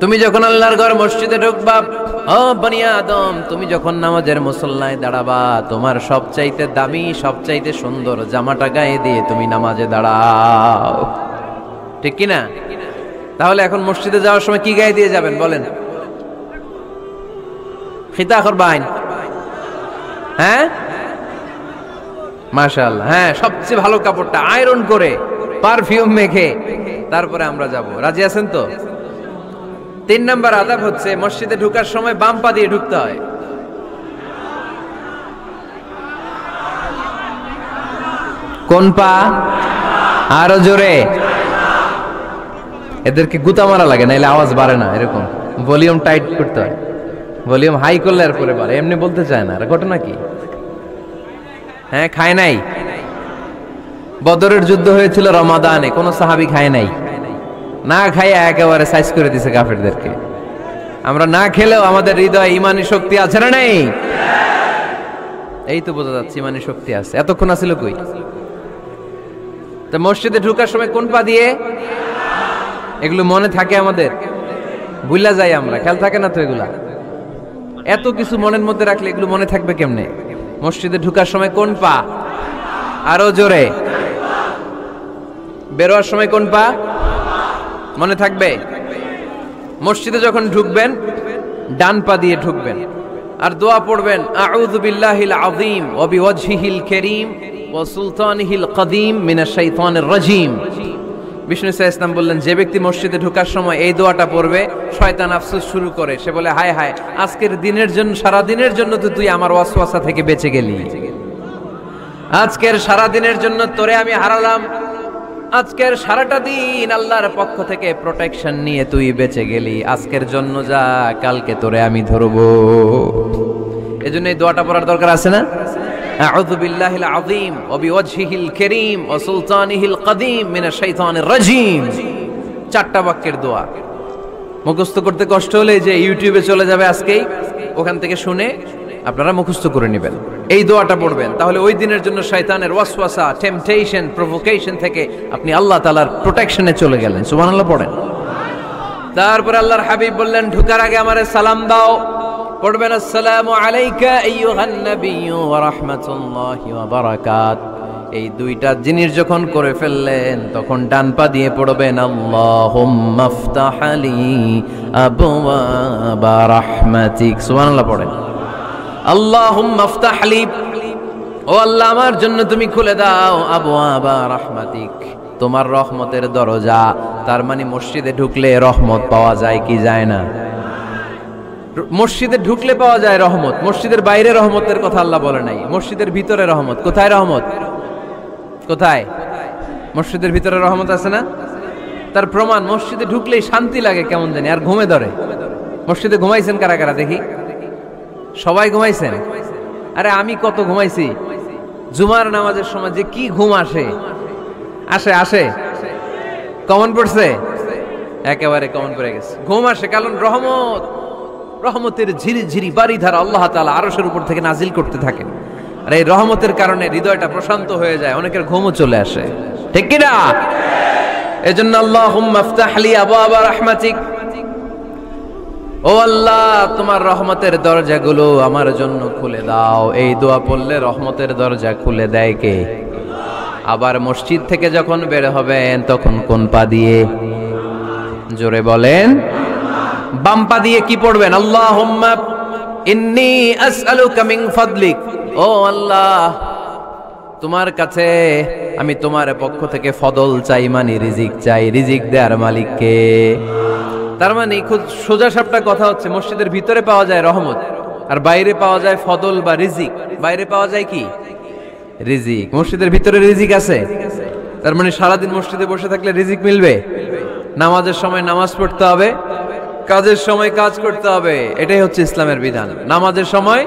তুমি যখন আল্লাহর ঘর মসজিদে ঢুকবা, ও বনি আদম, তুমি যখন নামাজের মুসল্লায় দাঁড়াবা, তোমার সবচাইতে দামি, সবচাইতে সুন্দর জামাটা গায়ে দিয়ে তুমি নামাজে দাঁড়াও। ঠিক কি না? তাহলে এখন মসজিদে যাওয়ার সময় কি গায়ে দিয়ে যাবেন বলেন? খিতা করবেন? হ্যাঁ, মাশাআল্লাহ। হ্যাঁ, সবচেয়ে ভালো কাপড়টা আয়রন করে, পারফিউম মেখে তারপরে আমরা যাব। রাজি আছেন তো? 3 নম্বর আদব হচ্ছে মসজিদে ঢোকার সময় বাম পা দিয়ে ঢুকতে হয়। কোন পা? আরো জোরে। এদেরকে গুতা মারা লাগে, নাইলে আওয়াজ বাড়ে না। এরকম ভলিউম টাইট করতে হয়, ভলিউম হাই করলে আর পরে বাড়ে, এমনি বলতে চায় না। আর ঘটনা কি? হ্যাঁ, খায় নাই। বদরের যুদ্ধ হয়েছিল রমাদানে, কোন সাহাবী খায় নাই, না খাইয়া একেবারে সাইজ করে দিছে কাফেরদেরকে। আমরা না খেলেও আমাদের হৃদয়ে ইমানি শক্তি আছে না নাই? এই তো বোঝা যাচ্ছে ইমানি শক্তি আছে। এতক্ষণ আছিল কই? তো মসজিদে ঢোকার সময় কোন পা দিয়ে? এগুলো মনে থাকে আমাদের? ভুলা যাই আমরা, খেয়াল থাকে না তো এগুলা? এত কিছু মনের মধ্যে রাখলে এগুলো মনে থাকবে কেমনে? মসজিদে ঢোকার সময় কোন পা? আরো জোরে। বেরোয়ার সময় কোন পা? মনে থাকবে? মসজিদে যখন ঢুকবেন ডান পা দিয়ে ঢুকবেন, আর দোয়া পড়বেন, আউযু বিল্লাহিল আযীম ওয়া বিওয়াজহিল কারীম ওয়া সুলতানিহিল কদীম মিনাশ শাইতানির রাজীম। বিষ্ণু সাল্লাল্লাহু আলাইহি ওয়াসাল্লাম বললেন, যে ব্যক্তি মসজিদে ঢোকার সময় এই দোয়াটা পড়বে, শয়তান আফসোস শুরু করে, সে বলে, হায় হায়, আজকের দিনের জন্য, সারা দিনের জন্য তো তুই আমার ওয়াসওয়াসা থেকে বেঁচে গেলি, আজকের সারা দিনের জন্য তোরে আমি হারালাম, আজকের সারাটা দিন আল্লাহর পক্ষ থেকে প্রোটেকশন নিয়ে তুই বেঁচে গেলি, আজকের জন্য যা, কালকে তোরে আমি ধরবো। এজন্য এই দোয়াটা পড়ার দরকার আছে না? আউযু বিল্লাহিল আযীম ওয়া বিওয়াজহিল কারীম ওয়া সুলতানিহিল কদীম মিনাশ শাইতানির রাজীম। 4টা বাক্যের দোয়া। মুখস্থ করতে কষ্ট হলে যে ইউটিউবে চলে যাবে আজকেই, ওখান থেকে শুনে আপনারা মুখস্থ করে নেবেন, এই দোয়াটা পড়বেন, তাহলে ওই দিনের জন্য শয়তানের ওয়াসওয়াসা, টেম্পটেশন, প্রভোকেশন থেকে আপনি আল্লাহ তাআলার প্রোটেকশনে চলে গেলেন। সুবহানাল্লাহ পড়েন। তারপর আল্লাহর হাবিব বললেন, ঢোকার আগে আমারে সালাম দাও। পড়বেন, আসসালামু আলাইকা আইয়ুহান নাবিয়্যু ওয়া রাহমাতুল্লাহি ওয়া বারাকাতুহু এই দুইটা জিনিস যখন করে ফেললেন তখন ডান পা দিয়ে পড়বেন আল্লাহুম্মা আফতাহ লি আবওয়াবা রাহমাতিক, সুবহানাল্লাহ পড়েন। আল্লাহুম্মা আফতাহ লি, ও আল্লাহ আমার জন্য তুমি খুলে দাও আবওয়াবা রাহমাতিক, তোমার রহমতের দরজা। তার মানে মসজিদে ঢুকলে রহমত পাওয়া যায় কি যায় না? মসজিদে ঢুকলে পাওয়া যায় রহমত, মসজিদের বাইরে রহমতের কথা আল্লাহ বলে নাই। মসজিদের ভিতরে রহমত, কোথায় রহমত? কোথায়? মসজিদের ভিতরে রহমত আছে না? তার প্রমাণ মসজিদে ঢুকলেই শান্তি লাগে কেমন জানি, আর ঘুমে ধরে। মসজিদে ঘুমাইছেন কারা কারা দেখি? সবাই ঘুমাইছেন? আরে আমি কত ঘুমাইছি। জুমার নামাজের সময় যে কি ঘুম আসে, আসে আসে, কমন পড়ছে, একেবারে কমন পড়ে গেছে, ঘুম আসে। কারণ রহমত, রহমতের ঝিরি ঝিরি বাড়িধারা আল্লাহ তাআলা আরশের উপর থেকে নাজিল করতে থাকেন, আর এই রহমতের কারণে হৃদয়টা প্রশান্ত হয়ে যায়, অনেকের ঘুমও চলে আসে, ঠিক কি না? এজন্য আল্লাহুম্মা আফতাহ লি আবওয়াবা রাহমাতিক, ও আল্লাহ তোমার রহমতের দরজাগুলো আমার জন্য খুলে দাও। এই দোয়া পড়লে রহমতের দরজা খুলে দেয় কে? আবার মসজিদ থেকে যখন বের হবেন তখন কোন পা দিয়ে? জোরে বলেন। বাম পা দিয়ে কি পড়বেন? আল্লাহুম্মা ইন্নী আসআলুকা মিন ফাদলিক, ও আল্লাহ তোমার কাছে আমি তোমার পক্ষ থেকে ফদল চাই, মানে রিজিক চাই। রিজিক দেওয়ার মালিক কে? তার মানে খুব সোজা সাপটা কথা হচ্ছে, মসজিদের ভিতরে পাওয়া যায় রহমত, আর বাইরে পাওয়া যায় ফদল বা রিজিক। বাইরে পাওয়া যায় কি? রিজিক। মসজিদের ভিতরে রিজিক আছে, তার মানে সারাদিন মসজিদে বসে থাকলে রিজিক মিলবে। নামাজের সময় নামাজ পড়তে হবে, কাজের সময় কাজ করতে হবে, এটাই হচ্ছে ইসলামের বিধান। নামাজের সময়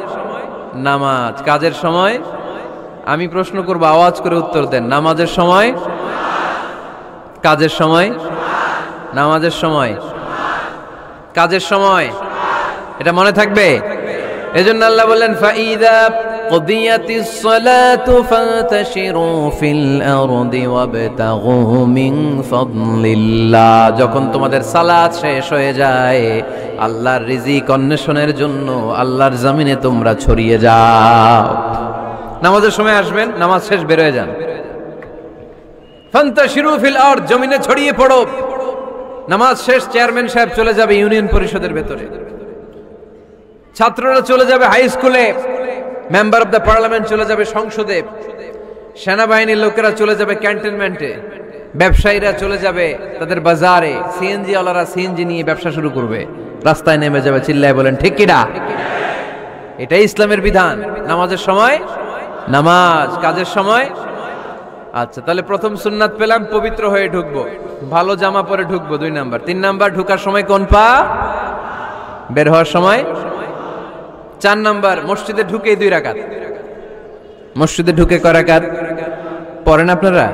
নামাজ, কাজের সময়। আমি প্রশ্ন করব, আওয়াজ করে উত্তর দেন। নামাজের সময়, কাজের সময়, নামাজের সময়, কাজের সময়, এটা মনে থাকবে। এজন্য আল্লাহ বললেন ফাইদা কুদিয়াতিস সালাতু ফান্তাশিরু ফিল আরদি ওয়াবতাগু মিন ফাদলিল্লাহ, যখন তোমাদের সালাত শেষ হয়ে যায় আল্লাহর রিজিক অন্বেষণের জন্য আল্লাহর জমিনে তোমরা ছড়িয়ে যাও। নামাজের সময় আসবেন, নামাজ শেষ বের হয়ে যান। ফান্তাশিরু ফিল আরদ, জমিনে ছড়িয়ে পড়ো। নামাজ শেষ চেয়ারম্যান সাহেব চলে যাবে ইউনিয়ন পরিষদের ভেতরে, ছাত্ররা চলে যাবে হাই স্কুলে, মেম্বার অফ দ্য পার্লামেন্ট চলে যাবে সংসদে, সেনাবাহিনীর লোকেরা চলে যাবে ক্যান্টনমেন্টে, ব্যবসায়ীরা চলে যাবে তাদের বাজারে, সিএনজি ওয়ালারা সিএনজি নিয়ে ব্যবসা শুরু করবে, রাস্তায় নেমে যাবে, চিল্লায় বলেন ঠিক কিনা? এটাই ইসলামের বিধান। নামাজের সময় নামাজ, কাজের সময়। আচ্ছা, তাহলে প্রথম সুন্নাত পেলাম, পবিত্র হয়ে ঢুকবো, ভালো জামা পরে ঢুকবো 2 নাম্বার। 3 নাম্বার, ঢুকার সময় কোন পা? বের হওয়ার সময়। 4 নাম্বার, মসজিদে ঢুকে 2 রাকাত। মসজিদে ঢুকে কয় রাকাত পড়েন আপনারা?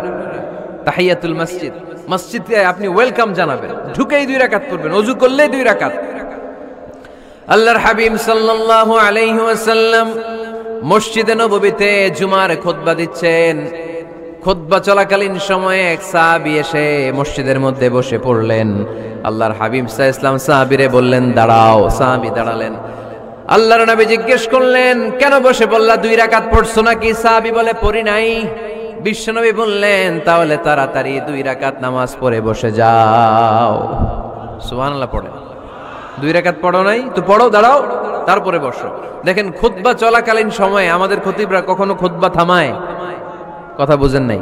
তাহিয়াতুল মসজিদ, মসজিদে আপনি ওয়েলকাম জানাবেন, ঢুকেই 2 রাকাত পড়বেন, ওযু করলেই 2 রাকাত। আল্লাহর হাবিব সাল্লাল্লাহু আলাইহি ওয়াসাল্লাম মসজিদে নববীতে জুমার খুতবা দিচ্ছেন। খুতবা চলাকালীন সময়ে এক সাহাবী এসে মসজিদের মধ্যে বসে পড়লেন। আল্লাহর হাবিব সাল্লাল্লাহু আলাইহি ওয়াসাল্লাম সাহাবীরে বললেন দাঁড়াও। সাহাবী দাঁড়ালেন। আল্লাহর নবী জিজ্ঞেস করলেন কেন বসে পড়লা, 2 রাকাত পড়ছো নাকি? সাহাবী বলে পড়ি নাই। বিশ্বনবী বললেন তাহলে তাড়াতাড়ি 2 রাকাত নামাজ পড়ে বসে যাও। সুবহানাল্লাহ পড়ে। 2 রাকাত পড়ো নাই তো পড়ো, দাঁড়াও, তারপরে বসো। দেখেন খুতবা চলাকালীন সময়ে আমাদের খতিবরা কখনো খুতবা থামায়? কথা বুঝেন নাই?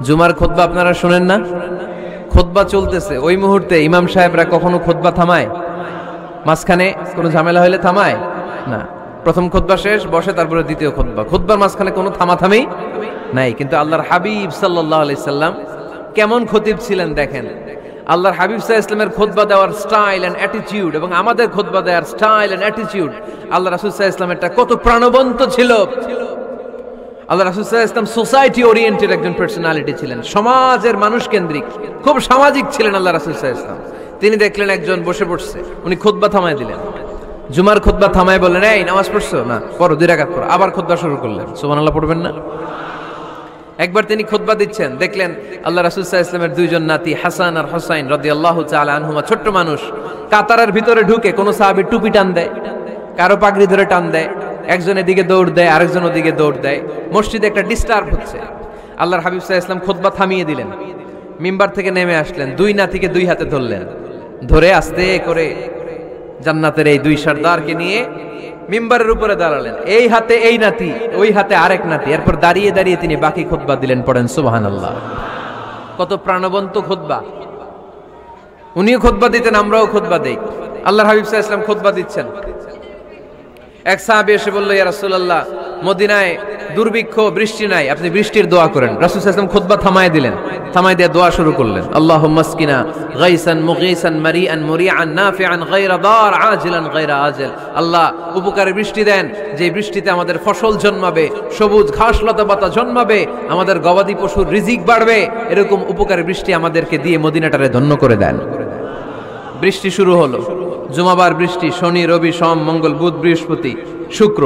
জুমার খুতবা আপনারা শুনেন না? খুতবা চলতেছে, ওই মুহূর্তে ইমাম সাহেবরা কখনো খুতবা থামায়? মাঝখানে কোনো ঝামেলা হলে থামায় না। প্রথম খুতবা শেষ, বসে, তারপরে দ্বিতীয় খুতবা। খুতবার মাঝখানে কোনো থামাথামি নাই। কিন্তু আল্লাহর হাবিব সাল্লাল্লাহু আলাইহি সাল্লাম কেমন খতিব ছিলেন দেখেন। আল্লাহর হাবিব সাল্লাল্লাহু আলাইহি সাল্লামের খুতবা দেওয়ার স্টাইল এন্ড অ্যাটিটিউড এবং আমাদের খুতবা দেওয়ার স্টাইল এন্ড অ্যাটিটিউড, আল্লাহ রাসূল সাল্লাল্লাহু আলাইহি সাল্লামেরটা কত প্রাণবন্ত ছিল। আল্লাহ রাসূল সাল্লাল্লাহু আলাইহি সাল্লাম সোসাইটি ওরিয়েন্টেড একজন পার্সোনালিটি ছিলেন, সমাজের মানুষ কেন্দ্রিক, খুব সামাজিক ছিলেন আল্লাহ রাসূল সাল্লাল্লাহু আলাইহি সাল্লাম। তিনি দেখলেন একজন বসে পড়ছে, উনি খুতবা থামায় দিলেন। জুমার খুতবা থামায় বললেন এই নামাজ পড়ছো না, পড়ো 2 রাকাত পড়ো। আবার খুতবা শুরু করলেন। সুবহানাল্লাহ পড়বেন না? একবার তিনি খুতবা দিচ্ছেন, দেখলেন আল্লাহ রাসূল সাল্লাল্লাহু আলাইহি ওয়াসাল্লামের 2 জন নাতি হাসান আর হুসাইন রাদিয়াল্লাহু তাআলা আনহুমা, ছোট্ট মানুষ, কাতারের ভিতরে ঢুকে কোন সাহাবী টুপি টান দেয়, কারো পাগড়ি ধরে টান দেয়, একজন এদিকে দৌড় দেয়, আরেকজন ওদিকে দৌড় দেয়, মসজিদে একটা ডিস্টার্ব হচ্ছে। আল্লাহর হাবিব সাল্লাল্লাহু আলাইহি ওয়াসাল্লাম খুতবা থামিয়ে দিলেন, মিম্বার থেকে নেমে আসলেন, দুই নাতিকে দুই হাতে ধরলেন, ধরে আস্তে করে জান্নাতের এই দুই সর্দারকে নিয়ে মিম্বারের উপরে দাঁড়ালেন। এই হাতে এই নাতি, ওই হাতে আরেক নাতি। এরপর দাঁড়িয়ে দাঁড়িয়ে তিনি বাকি খুতবা দিলেন। পড়েন সুবহানাল্লাহ। কত প্রাণবন্ত খুতবা। উনিও খুতবা দিতেন, আমরাও খুতবা দেই। আল্লাহর হাবিব সাল্লাল্লাহু আলাইহি ওয়াসাল্লাম খুতবা দিচ্ছেন, এক সাহাবী এসে বলল, ইয়া রাসূলুল্লাহ, মদিনায় দুর্ভিক্ষ, বৃষ্টি নাই, আপনি বৃষ্টির দোয়া করেন। রাসূল সাল্লাল্লাহু আলাইহি ওয়াসাল্লাম খুতবা থামায় দিলেন, থামায় দিয়ে দোয়া শুরু করলেন, আল্লাহুম্মা আসকিনা গাইসান মুগীসান মারিআন মুরিআন নাফিআন গায়রা দার আজিলান গায়রা আজিল। আল্লাহ উপকারে বৃষ্টি দেন, যে বৃষ্টিতে আমাদের ফসল জন্মাবে, সবুজ ঘাস লতা পাতা জন্মাবে, আমাদের গবাদি পশুর রিজিক বাড়বে, এরকম উপকারে বৃষ্টি আমাদেরকে দিয়ে মদিনাটারে ধন্য করে দেন। বৃষ্টি শুরু হলো, জুমাবার বৃষ্টি, শনি রবি সোম মঙ্গল বুধ বৃহস্পতি শুক্র,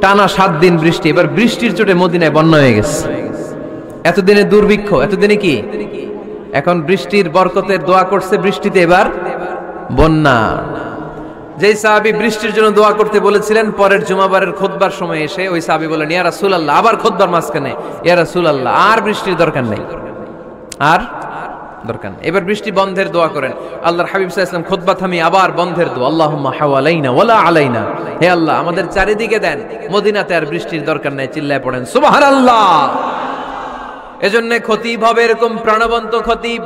টানা 7 দিন বৃষ্টি। এবার বৃষ্টির চোটে মদিনায় বন্যা হয়ে গেছে। এতদিনে দুর্ভিক্ষ, এতদিনে কি? এখন বৃষ্টির বরকতের দোয়া করছে, বৃষ্টিতে এবার বন্যা। যেই সাহাবী বৃষ্টির জন্য দোয়া করতে বলেছিলেন, পরের জুমাবারের খুতবার সময় এসে ওই সাহাবী বলেন, ইয়া রাসূলুল্লাহ, আবার খুতবার মাঝখানে, ইয়া রাসূলুল্লাহ, আর বৃষ্টির দরকার নেই, আর দরকার নেই, এবার বৃষ্টি বন্ধের দোয়া করেন। আল্লাহর হাবিব সাল্লাল্লাহু আলাইহি ওয়াসাল্লাম খুতবা থামিয়ে আবার বন্ধের দোয়া, আল্লাহুম্মা হাওয়ালাইনা ওয়ালা আলাইনা, হে আল্লাহ আমাদের চারিদিকে দেন, মদিনাতে আর বৃষ্টির দরকার নেই। চিল্লায় পড়েন সুবহানাল্লাহ। এজন্য খতিব হবে এরকম প্রাণবন্ত খতিব।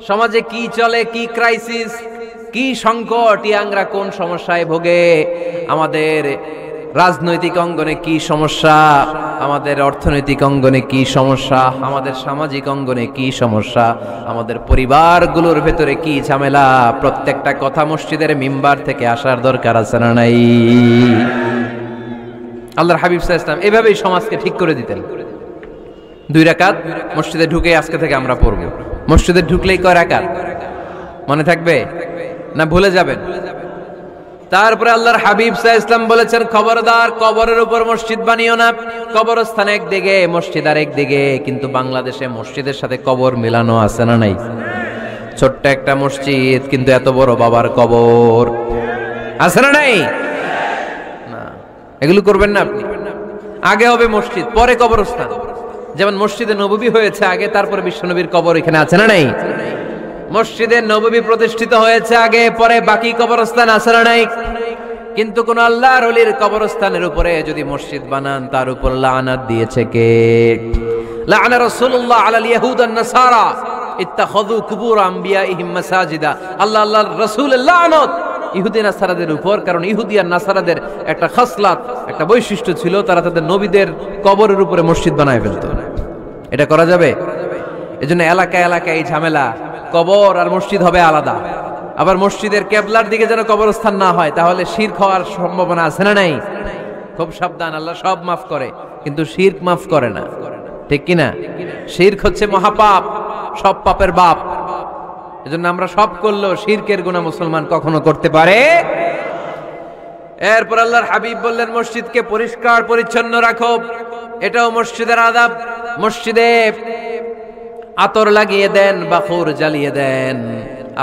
সমাজে কি চলে, কি ক্রাইসিস, কি সংকট, ইয়াংরা কোন সমস্যায় ভোগে, আমাদের রাজনৈতিক অঙ্গনে কি সমস্যা, আমাদের অর্থনৈতিক অঙ্গনে কি সমস্যা, আমাদের সামাজিক অঙ্গনে কি সমস্যা, আমাদের পরিবারগুলোর ভেতরে কি ঝামেলা, প্রত্যেকটা কথা মসজিদের মিম্বার থেকে আসার দরকার আছে না নাই? আল্লাহর হাবিব সাল্লাল্লাহু আলাইহি ওয়াসাল্লাম এভাবেই সমাজকে ঠিক করে দিতেন। 2 রাকাত মসজিদে ঢুকে আজকে থেকে আমরা পড়ব। মসজিদে ঢুকলেই কয় রাকাত মনে থাকবে না ভুলে যাবেন? তারপরে আল্লাহর হাবিব সাল্লাল্লাহু আলাইহি ওয়াসাল্লাম বলেছেন, খবরদার কবরের উপর মসজিদ বানিও না। কবরস্থান একদিকে, মসজিদ আর একদিকে। কিন্তু বাংলাদেশে মসজিদের সাথে কবর মিলানো আছে না নাই? ছোট্ট একটা মসজিদ, কিন্তু এত বড় বাবার কবর আছে না নাই? না, এগুলো করবেন না আপনি। আগে হবে মসজিদ, পরে কবরস্থান। যেমন মসজিদে নববী হয়েছে আগে, তারপরে বিশ্বনবীর কবর এখানে আছে না নাই? মসজিদে নববী প্রতিষ্ঠিত হয়েছে আগে, পরে বাকি কবরস্থান আছে না নাই? কিন্তু কোন আল্লাহর ওলির কবরস্থানের উপরে যদি মসজিদ বানান, তার উপর লানাত দিয়েছে কে? লাআনা রাসূলুল্লাহ আলাল ইয়াহুদ ওয়ান নাসারা ইত্তাখাযু কুবুর আমবিয়াইহিম মাসাজিদা। আল্লাহর রাসূলের লানত ইহুদি নাসারাদের উপর, কারণ ইহুদি আর নাসারাদের একটা খাসলাত, একটা বৈশিষ্ট্য ছিল, তারা তাদের নবীদের কবরের উপরে মসজিদ বানায় ফেলতো। এটা করা যাবে? এজন্য এলাকায় এলাকায় এই ঝামেলা, কবর আর মসজিদ হবে আলাদা। আবার মসজিদের কেবলার দিকে যেন কবরস্থান না হয়, তাহলে শিরক হওয়ার সম্ভাবনা আছে না নাই? খুব সাবধান, আল্লাহ সব মাফ করে কিন্তু শিরক মাফ করে না, ঠিক কি না? শিরক হচ্ছে মহাপাপ, সব পাপের বাপ। এজন্য আমরা সব করলেও শিরকের গুনাহ মুসলমান কখনো করতে পারে। এরপর আল্লাহর হাবিব বললেন, মসজিদকে পরিষ্কার পরিচ্ছন্ন রাখো, এটাও মসজিদের আদাব। মসজিদে আতর লাগিয়ে দেন, বাখুর জ্বালিয়ে দেন।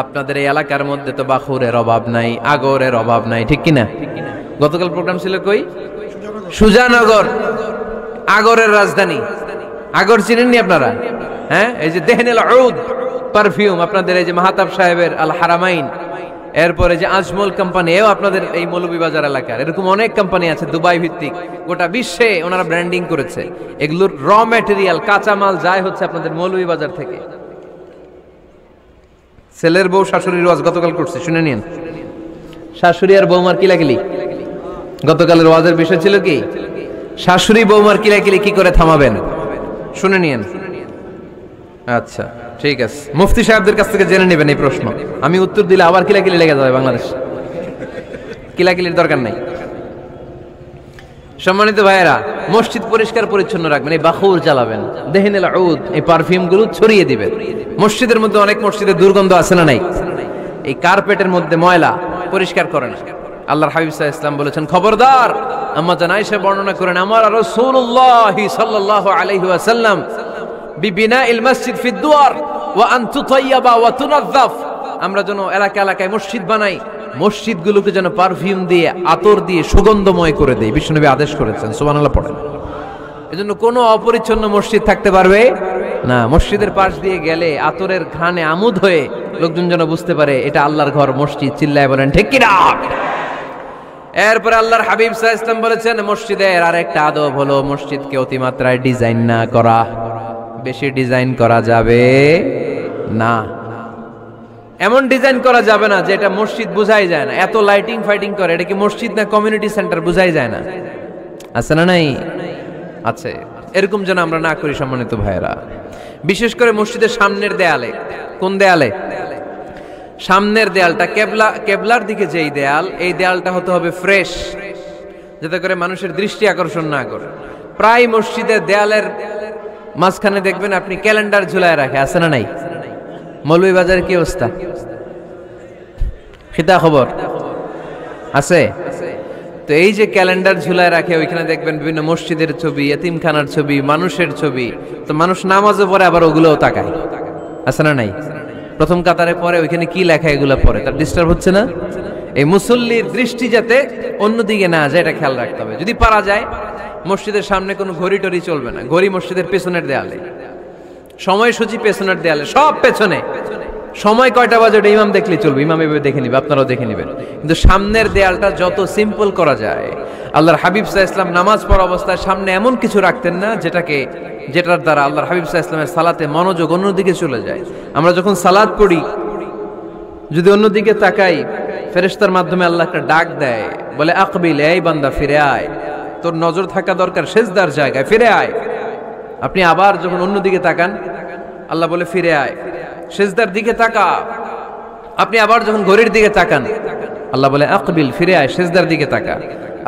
আপনাদের এই এলাকার মধ্যে তো বাখুরের অভাব নাই, আগরের অভাব নাই, ঠিক কিনা? গতকাল প্রোগ্রাম ছিল কই? সুজানগর, আগরের রাজধানী। আগর চিনেননি আপনারা? হ্যাঁ, এই যে দেহনেল উদ পারফিউম, আপনাদের এই যে মাহতাব সাহেবের আল হারামাইন, এরপরে যে আজমল কোম্পানি, এও আপনাদের এই মৌলভীবাজার এলাকার। এরকম অনেক কোম্পানি আছে দুবাই ভিত্তিক, গোটা বিশ্বে ওনারা ব্র্যান্ডিং করেছে। এগুলোর র ম্যাটেরিয়াল, কাঁচামাল যায় হচ্ছে আপনাদের মৌলভীবাজার থেকে। ছেলের বউ শাশুড়ির ওয়াজ গতকাল করছে, শুনে নিন। শাশুড়ি আর বৌমার কিলাকিলি, গতকালের ওয়াজের বিষয় ছিল কি? শাশুড়ি বৌমার কিলাকিলি কি করে থামাবেন, শুনে নিন। আচ্ছা ঠিক আছে, মুফতি সাহেবদের কাছ থেকে জেনে নেবেন এই প্রশ্ন। আমি উত্তর দিলে আবার কিলাকিলি লেগে যাবে বাংলাদেশ। কিলাকিলির দরকার নাই। সম্মানিত ভাইয়েরা, মসজিদ পরিষ্কার পরিচ্ছন্ন রাখবেন, এই বাখুর জ্বালাবেন, দেহনেল উদ, এই পারফিউম গুলো ছড়িয়ে দিবেন। মসজিদের মধ্যে অনেক মসজিদে দুর্গন্ধ আছে না নাই? এই কার্পেটের মধ্যে ময়লা, পরিষ্কার করেন। আল্লাহর হাবিব সাল্লাল্লাহু আলাইহি ওয়াসাল্লাম বলেছেন, খবরদার। আম্মা জান আয়েশা বর্ণনা করেন, আমার রাসূলুল্লাহ সাল্লাল্লাহু আলাইহি ওয়াসাল্লাম বিবিনাইল মসজিদ ফিদ দুয়ার ওয়া আন তুতাইয়াবা ওয়া তুনাযাফ। আমরা যেন এলাকা এলাকায় মসজিদ বানাই, মসজিদগুলোকে যেন পারফিউম দিয়ে আতর দিয়ে সুগন্ধময় করে দেয়, বিশ্বনবী আদেশ করেছেন। সুবহানাল্লাহ পড়েন। এজন্য কোনো অপরিচ্ছন্ন মসজিদ থাকতে পারবে না। মসজিদের পাশ দিয়ে গেলে আতরের ঘ্রাণে আমোদ হয়ে লোকজন যেন বুঝতে পারে এটা আল্লাহর ঘর, মসজিদ। চিল্লায় বলেন ঠিক কি না? এরপরে আল্লাহর হাবিব সাল্লাল্লাহু আলাইহি ওয়াসাল্লাম বলেছেন মসজিদের আরেকটা আদব হলো মসজিদকে অতিমাত্রায় ডিজাইন না করা। বেশি ডিজাইন করা যাবে না। এমন ডিজাইন করা যাবে না যে এটা মসজিদ বোঝাই যায় না। এত লাইটিং ফাইটিং করে, এটা কি মসজিদ না কমিউনিটি সেন্টার বোঝাই যায় না। আছে না নাই? আছে। এরকম যেন আমরা না করি সম্মানিত ভাইয়েরা। বিশেষ করে মসজিদের সামনের দেয়ালে। কোন দেয়ালে? সামনের দেয়ালটা কেবলার দিকে যেই দেয়াল, এই দেয়ালটা হতে হবে ফ্রেশ, যাতে করে মানুষের দৃষ্টি আকর্ষণ না করে। প্রায় মসজিদের দেয়ালের মাঝখানে দেখবেন আপনি ক্যালেন্ডার ঝুলায় রাখে, আছে না নাই? মৌলভীবাজারের কি অবস্থা? খিতা খবর আছে? তো এই যে ক্যালেন্ডার ঝুলায় রাখে, ওইখানে দেখবেন বিভিন্ন মসজিদের ছবি, এতিমখানার ছবি, মানুষের ছবি। তো মানুষ নামাজও পড়ে আবার ওগুলোও তাকায়, আছে না নাই? প্রথম কাতারে পরে ওইখানে কি লেখা এগুলো পড়ে, তার ডিস্টার্ব হচ্ছে না? এই মুসল্লির দৃষ্টি যাতে অন্যদিকে না যায় এটা খেয়াল রাখতে হবে। যদি পারা যায় মসজিদের সামনে কোনো ঘড়ি টড়ি চলবে না। ঘড়ি মসজিদের পেছনের দেয়ালে, সময়সূচি পেছনের দেয়ালে, সব পেছনে। সময় কয়টা বাজে ওটা ইমাম দেখলেই চলবে, ইমাম এভাবে দেখে নিবে, আপনারাও দেখে নিবেন। কিন্তু সামনের দেয়ালটা যত সিম্পল করা যায়। আল্লাহর হাবিব সাল্লাল্লাহু আলাইহি ওয়াসাল্লাম নামাজ পড়া অবস্থায় সামনে এমন কিছু রাখতেন না যেটার দ্বারা আল্লাহর হাবিব সাল্লাল্লাহু আলাইহি ওয়াসাল্লামের সালাতে মনোযোগ অন্যদিকে চলে যায়। আমরা যখন সালাত পড়ি যদি অন্যদিকে তাকাই, ফেরেশতার মাধ্যমে আল্লাহ একটা ডাক দেয়, বলে আকবিল, এই বান্দা ফিরে আয়, তোর নজর থাকা দরকার সেজদার জায়গায়, ফিরে আয়। আপনি আবার যখন অন্যদিকে তাকান আল্লাহ বলে ফিরে আয়, সেজদার দিকে তাকা। আপনি আবার যখন ঘড়ির দিকে তাকান আল্লাহ বলে আকবিল, ফিরে আয়, সেজদার দিকে তাকা।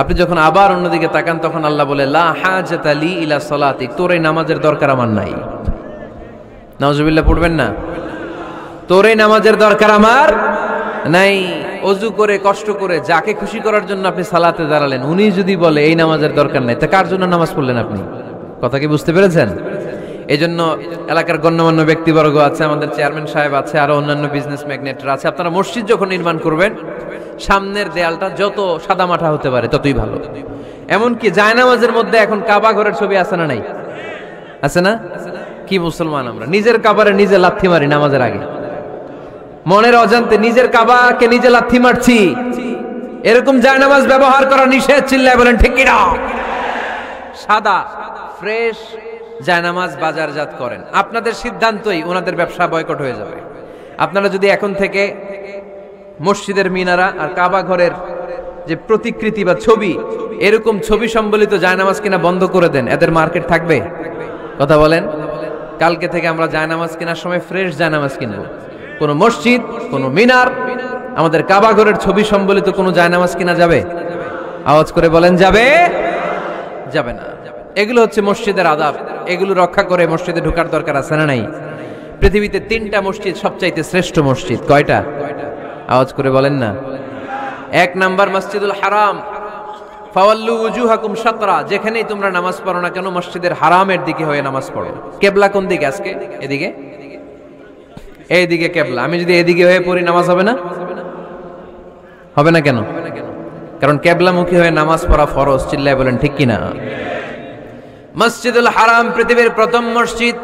আপনি যখন আবার অন্যদিকে তাকান তখন আল্লাহ বলে লা হাজাতা লি ইলা সালাতিক, তোর এই নামাজের দরকার আমার নাই। নাউজুবিল্লাহ পড়বেন না? তোর এই নামাজের দরকার আমার নাই। ওযু করে কষ্ট করে যাকে খুশি করার জন্য আপনি সালাতে দাঁড়ালেন, উনি যদি বলে এই নামাজের দরকার নাই, তা কার জন্য নামাজ পড়লেন আপনি? কথা কি বুঝতে পেরেছেন? এই জন্য এলাকার গণ্যমান্য ব্যক্তিবর্গ আছে, আমাদের চেয়ারম্যান সাহেব আছে, আরো অন্যান্য বিজনেস ম্যাগনেটরা আছে। আপনারা মসজিদ যখন নির্মাণ করবেন সামনের দেয়ালটা যত সাদামাটা হতে পারে ততই ভালো। এমনকি জায়নামাজের মধ্যে এখন কাবা ঘরের ছবি আছে না নাই? আছে না? কি মুসলমান আমরা, নিজের কাবারে নিজে লাথি মারি নামাজের আগে, মনের অজান্তে নিজের কাবাকে নিজে লাথি মারছি। এরকম জায়নামাজ ব্যবহার করা নিষেধ। চিল্লায় বলেন ঠিক কি না? সাদা ফ্রেশ জায়নামাজ বাজারজাত করেন, আপনাদের সিদ্ধান্তই ওনাদের ব্যবসা বয়কট হয়ে যাবে। আপনারা যদি এখন থেকে মসজিদের মিনারা আর কাবা ঘরের যে প্রতিকৃতি বা ছবি, এরকম ছবি সম্বলিত জায়নামাজ কিনা বন্ধ করে দেন, এদের মার্কেট থাকবে? কথা বলেন। কালকে থেকে আমরা জায়নামাজ কেনার সময় ফ্রেশ জায়নামাজ কিনবো। কোন মসজিদ, কোন মিনার, আমাদের কাবা ঘরের ছবি সম্বলিত কোন জায়নামাজ কিনা যাবে? আওয়াজ করে বলেন যাবে? যাবে না। এগুলো হচ্ছে মসজিদের আদাব, এগুলো রক্ষা করে মসজিদে ঢোকার দরকার আছে না নাই? পৃথিবীতে 3টা মসজিদ সবচাইতে শ্রেষ্ঠ মসজিদ। কয়টা? আওয়াজ করে বলেন না। 1 নাম্বার মসজিদুল হারাম, ফাওয়াল্লু উজুহাকুম শাতরা, যেখানেই তোমরা নামাজ পড়ো না কেন মসজিদের হারামের দিকে হয়ে নামাজ পড়ো। কেবলা কোন দিকে আজকে? এদিকে, এইদিকে কেবলা। আমি যদি এদিকে হয়ে পড়ি নামাজ হবে না? হবে না কেন? কারণ কেবলামুখী হয়ে নামাজ পড়া ফরজ। চিল্লায় বলেন ঠিক কিনা? মসজিদুল হারাম পৃথিবীর প্রথম মসজিদ।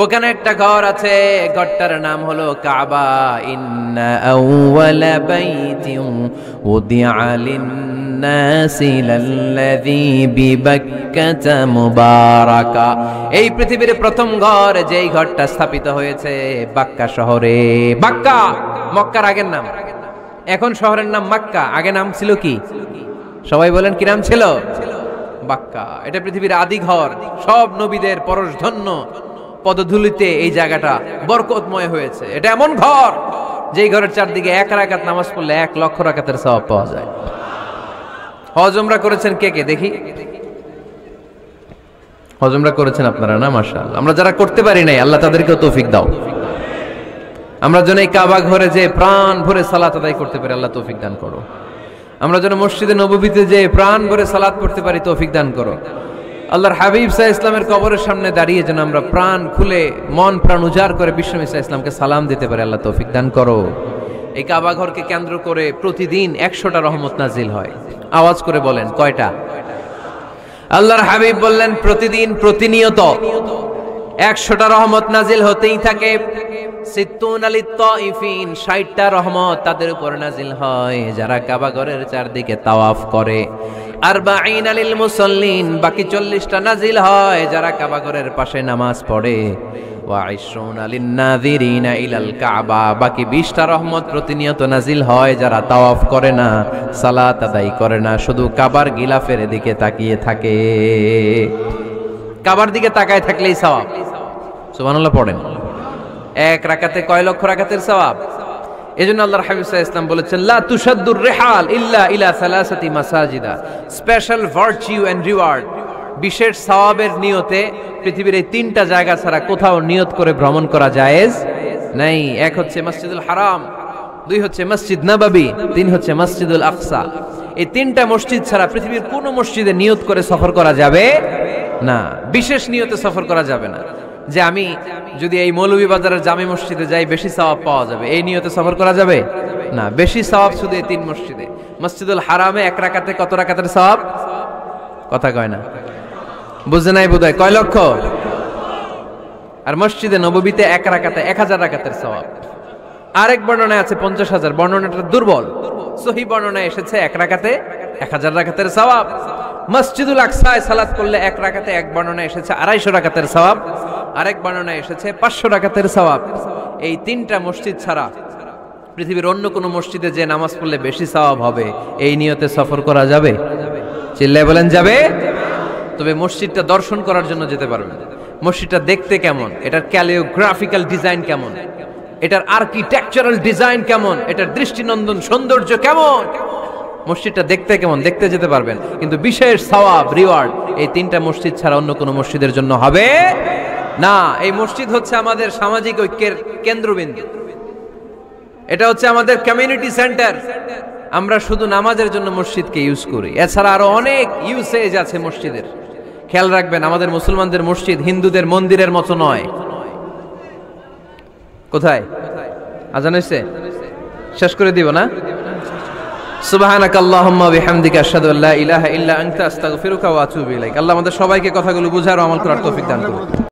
ওখানে একটা ঘর আছে, ঘরটার নাম হলো কাবা। ইন্না আউওয়ালা বাইতিন উদিআ লিন-নাসি লাল্লাযী বিবাক্কাতা মুবারাকা। এই পৃথিবীর প্রথম ঘর, যেই ঘরটা স্থাপিত হয়েছে বাক্কা শহরে। বাক্কা মক্কার আগের নাম, এখন শহরের নাম মক্কা। আগে নাম ছিল কি? সবাই বলেন কি নাম ছিল? বাক্কা। এটা পৃথিবীর আদি ঘর। সব নবীদের পরশধন্য পদধূলিতে এই জায়গাটা বরকতময় হয়েছে। এটা এমন ঘর যেই ঘরের চারদিকে 1 রাকাত নামাজ পড়লে 1 লক্ষ রাকাতের সওয়াব পাওয়া যায়। হজ উমরা করেছেন কে কে দেখি? হজ উমরা করেছেন আপনারা না? মাশাআল্লাহ। আমরা যারা করতে পারি নাই আল্লাহ তাদেরকেও তৌফিক দাও। আমরা যেন এই কাবা ঘরে যে প্রাণ ভরে সালাত আদায় করতে পারি, আল্লাহ তৌফিক দান করো। আমরা যেন মসজিদে নববীতে যে প্রাণ ভরে সালাত পড়তে পারি, তৌফিক দান করো। আল্লাহর হাবিব সাল্লাল্লাহু আলাইহি ওয়াসাল্লামের কবরের সামনে দাঁড়িয়ে যেন আমরা প্রাণ খুলে মন প্রাণ উজাড় করে বিশ্বনবী সাল্লাল্লাহু আলাইহি ওয়াসাল্লামকে সালাম দিতে পারি, আল্লাহ তৌফিক দান করো। এই কাবা ঘরকে কেন্দ্র করে প্রতিদিন 100টা রহমত নাজিল হয়। আওয়াজ করে বলেন কয়টা? আল্লাহর হাবিব বললেন প্রতিদিন প্রতিনিয়ত 100টা রহমত নাজিল হতেই থাকে। 60টা রহমত তাদের উপর নাজিল হয় যারা কাবা ঘরের চারদিকে তাওয়াফ করে। 40 লিল মুসাল্লিন, বাকি 40টা নাজিল হয় যারা কাবা ঘরের পাশে নামাজ পড়ে। ওয়া 20 লিন নাযিরিনা ইলাল কাবা, বাকি 20টা রহমত প্রতিনিয়ত নাজিল হয় যারা তাওয়াফ করে না, সালাত আদায় করে না, শুধু কাবার গিলাফের দিকে তাকিয়ে থাকে। কাবার দিকে তাকায় থাকলেই সওয়াব। সুবহানাল্লাহ পড়েন। এক রাকাতে কয় লক্ষ রাকাতের সওয়াব। এজন্য আল্লাহর হাবিব সাল্লাল্লাহু আলাইহি ওয়াসাল্লাম বলেছেন, লা তুশাদ্দুর রিহাল ইল্লা ইলা সালাসাতি মাসাজিদা, স্পেশাল ভার্চু এন্ড রিওয়ার্ড, বিশেষ সওয়াবের নিয়তে পৃথিবীর এই 3টা জায়গা ছাড়া কোথাও নিয়ত করে ভ্রমণ করা জায়েজ নাই। এক হচ্ছে মসজিদুল হারাম, 2 হচ্ছে মসজিদ নববী, 3 হচ্ছে মসজিদুল আকসা। এই 3টা মসজিদ ছাড়া পৃথিবীর কোন মসজিদে নিয়ত করে সফর করা যাবে না, বিশেষ নিয়তে সফর করা যাবে না। যে আমি যদি এই মৌলভীবাজারের জামে মসজিদে যাই বেশি সওয়াব পাওয়া যাবে, এই নিয়তে সফর করা যাবে না। বেশি সওয়াব শুধু এই 3 মসজিদে। মসজিদুল হারামে এক রাকাতে কত রাকাতের সওয়াব? কথা কয় না, বুঝে নাই বোধহয়, কয় লক্ষ। আর মসজিদে নববীতে এক রাকাতে 1000 রাকাতের সওয়াব। আরেক বর্ণনায় আছে 50,000, বর্ণনাটা দুর্বল। সহিহ বর্ণনায় এসেছে এক রাকাতে 1000 রাকাতের সওয়াব। মসজিদুল আকসায় সালাত করলে এক রাকাতে, এক বর্ণনায় এসেছে 250 রাকাতের সওয়াব, আরেক বর্ণনায় এসেছে 500 রাকাতের সওয়াব। এই 3টা মসজিদ ছাড়া পৃথিবীর অন্য কোন মসজিদে যে নামাজ পড়লে বেশি সওয়াব হবে, এই নিয়তে সফর করা যাবে? চিল্লায় বলেন যাবে। তবে মসজিদটা দর্শন করার জন্য যেতে পারবেন। মসজিদটা দেখতে কেমন, এটার ক্যালিওগ্রাফিক্যাল ডিজাইন কেমন, এটার আর্কিটেকচারাল ডিজাইন কেমন, এটার দৃষ্টিনন্দন সৌন্দর্য কেমন, মসজিদটা দেখতে কেমন, দেখতে যেতে পারবেন। কিন্তু বিশেষ সওয়াব রিওয়ার্ড এই 3টা মসজিদ ছাড়া অন্য কোনো মসজিদের জন্য হবে না। এই মসজিদ হচ্ছে আমাদের সামাজিক ঐক্যের কেন্দ্রবিন্দু, এটা হচ্ছে আমাদের কমিউনিটি সেন্টার। আমরা শুধু নামাজের জন্য মসজিদকে ইউজ করি, এছাড়া আরো অনেক ইউসেজ আছে মসজিদের। খেয়াল রাখবেন, আমাদের মুসলমানদের মসজিদ হিন্দুদের মন্দিরের মতো নয়। কোথায় আজান হইছে? শেষ করে দিব না? সুবহানাকাল্লাহুম্মা বিহামদিকা আশহাদু আল্লা ইলাহা ইল্লা আনতা আস্তাগফিরুকা ওয়া আতুবু ইলাইক। আল্লাহ আমাদের সবাইকে কথাগুলো বুঝার ও আমল করার তৌফিক দান করুন।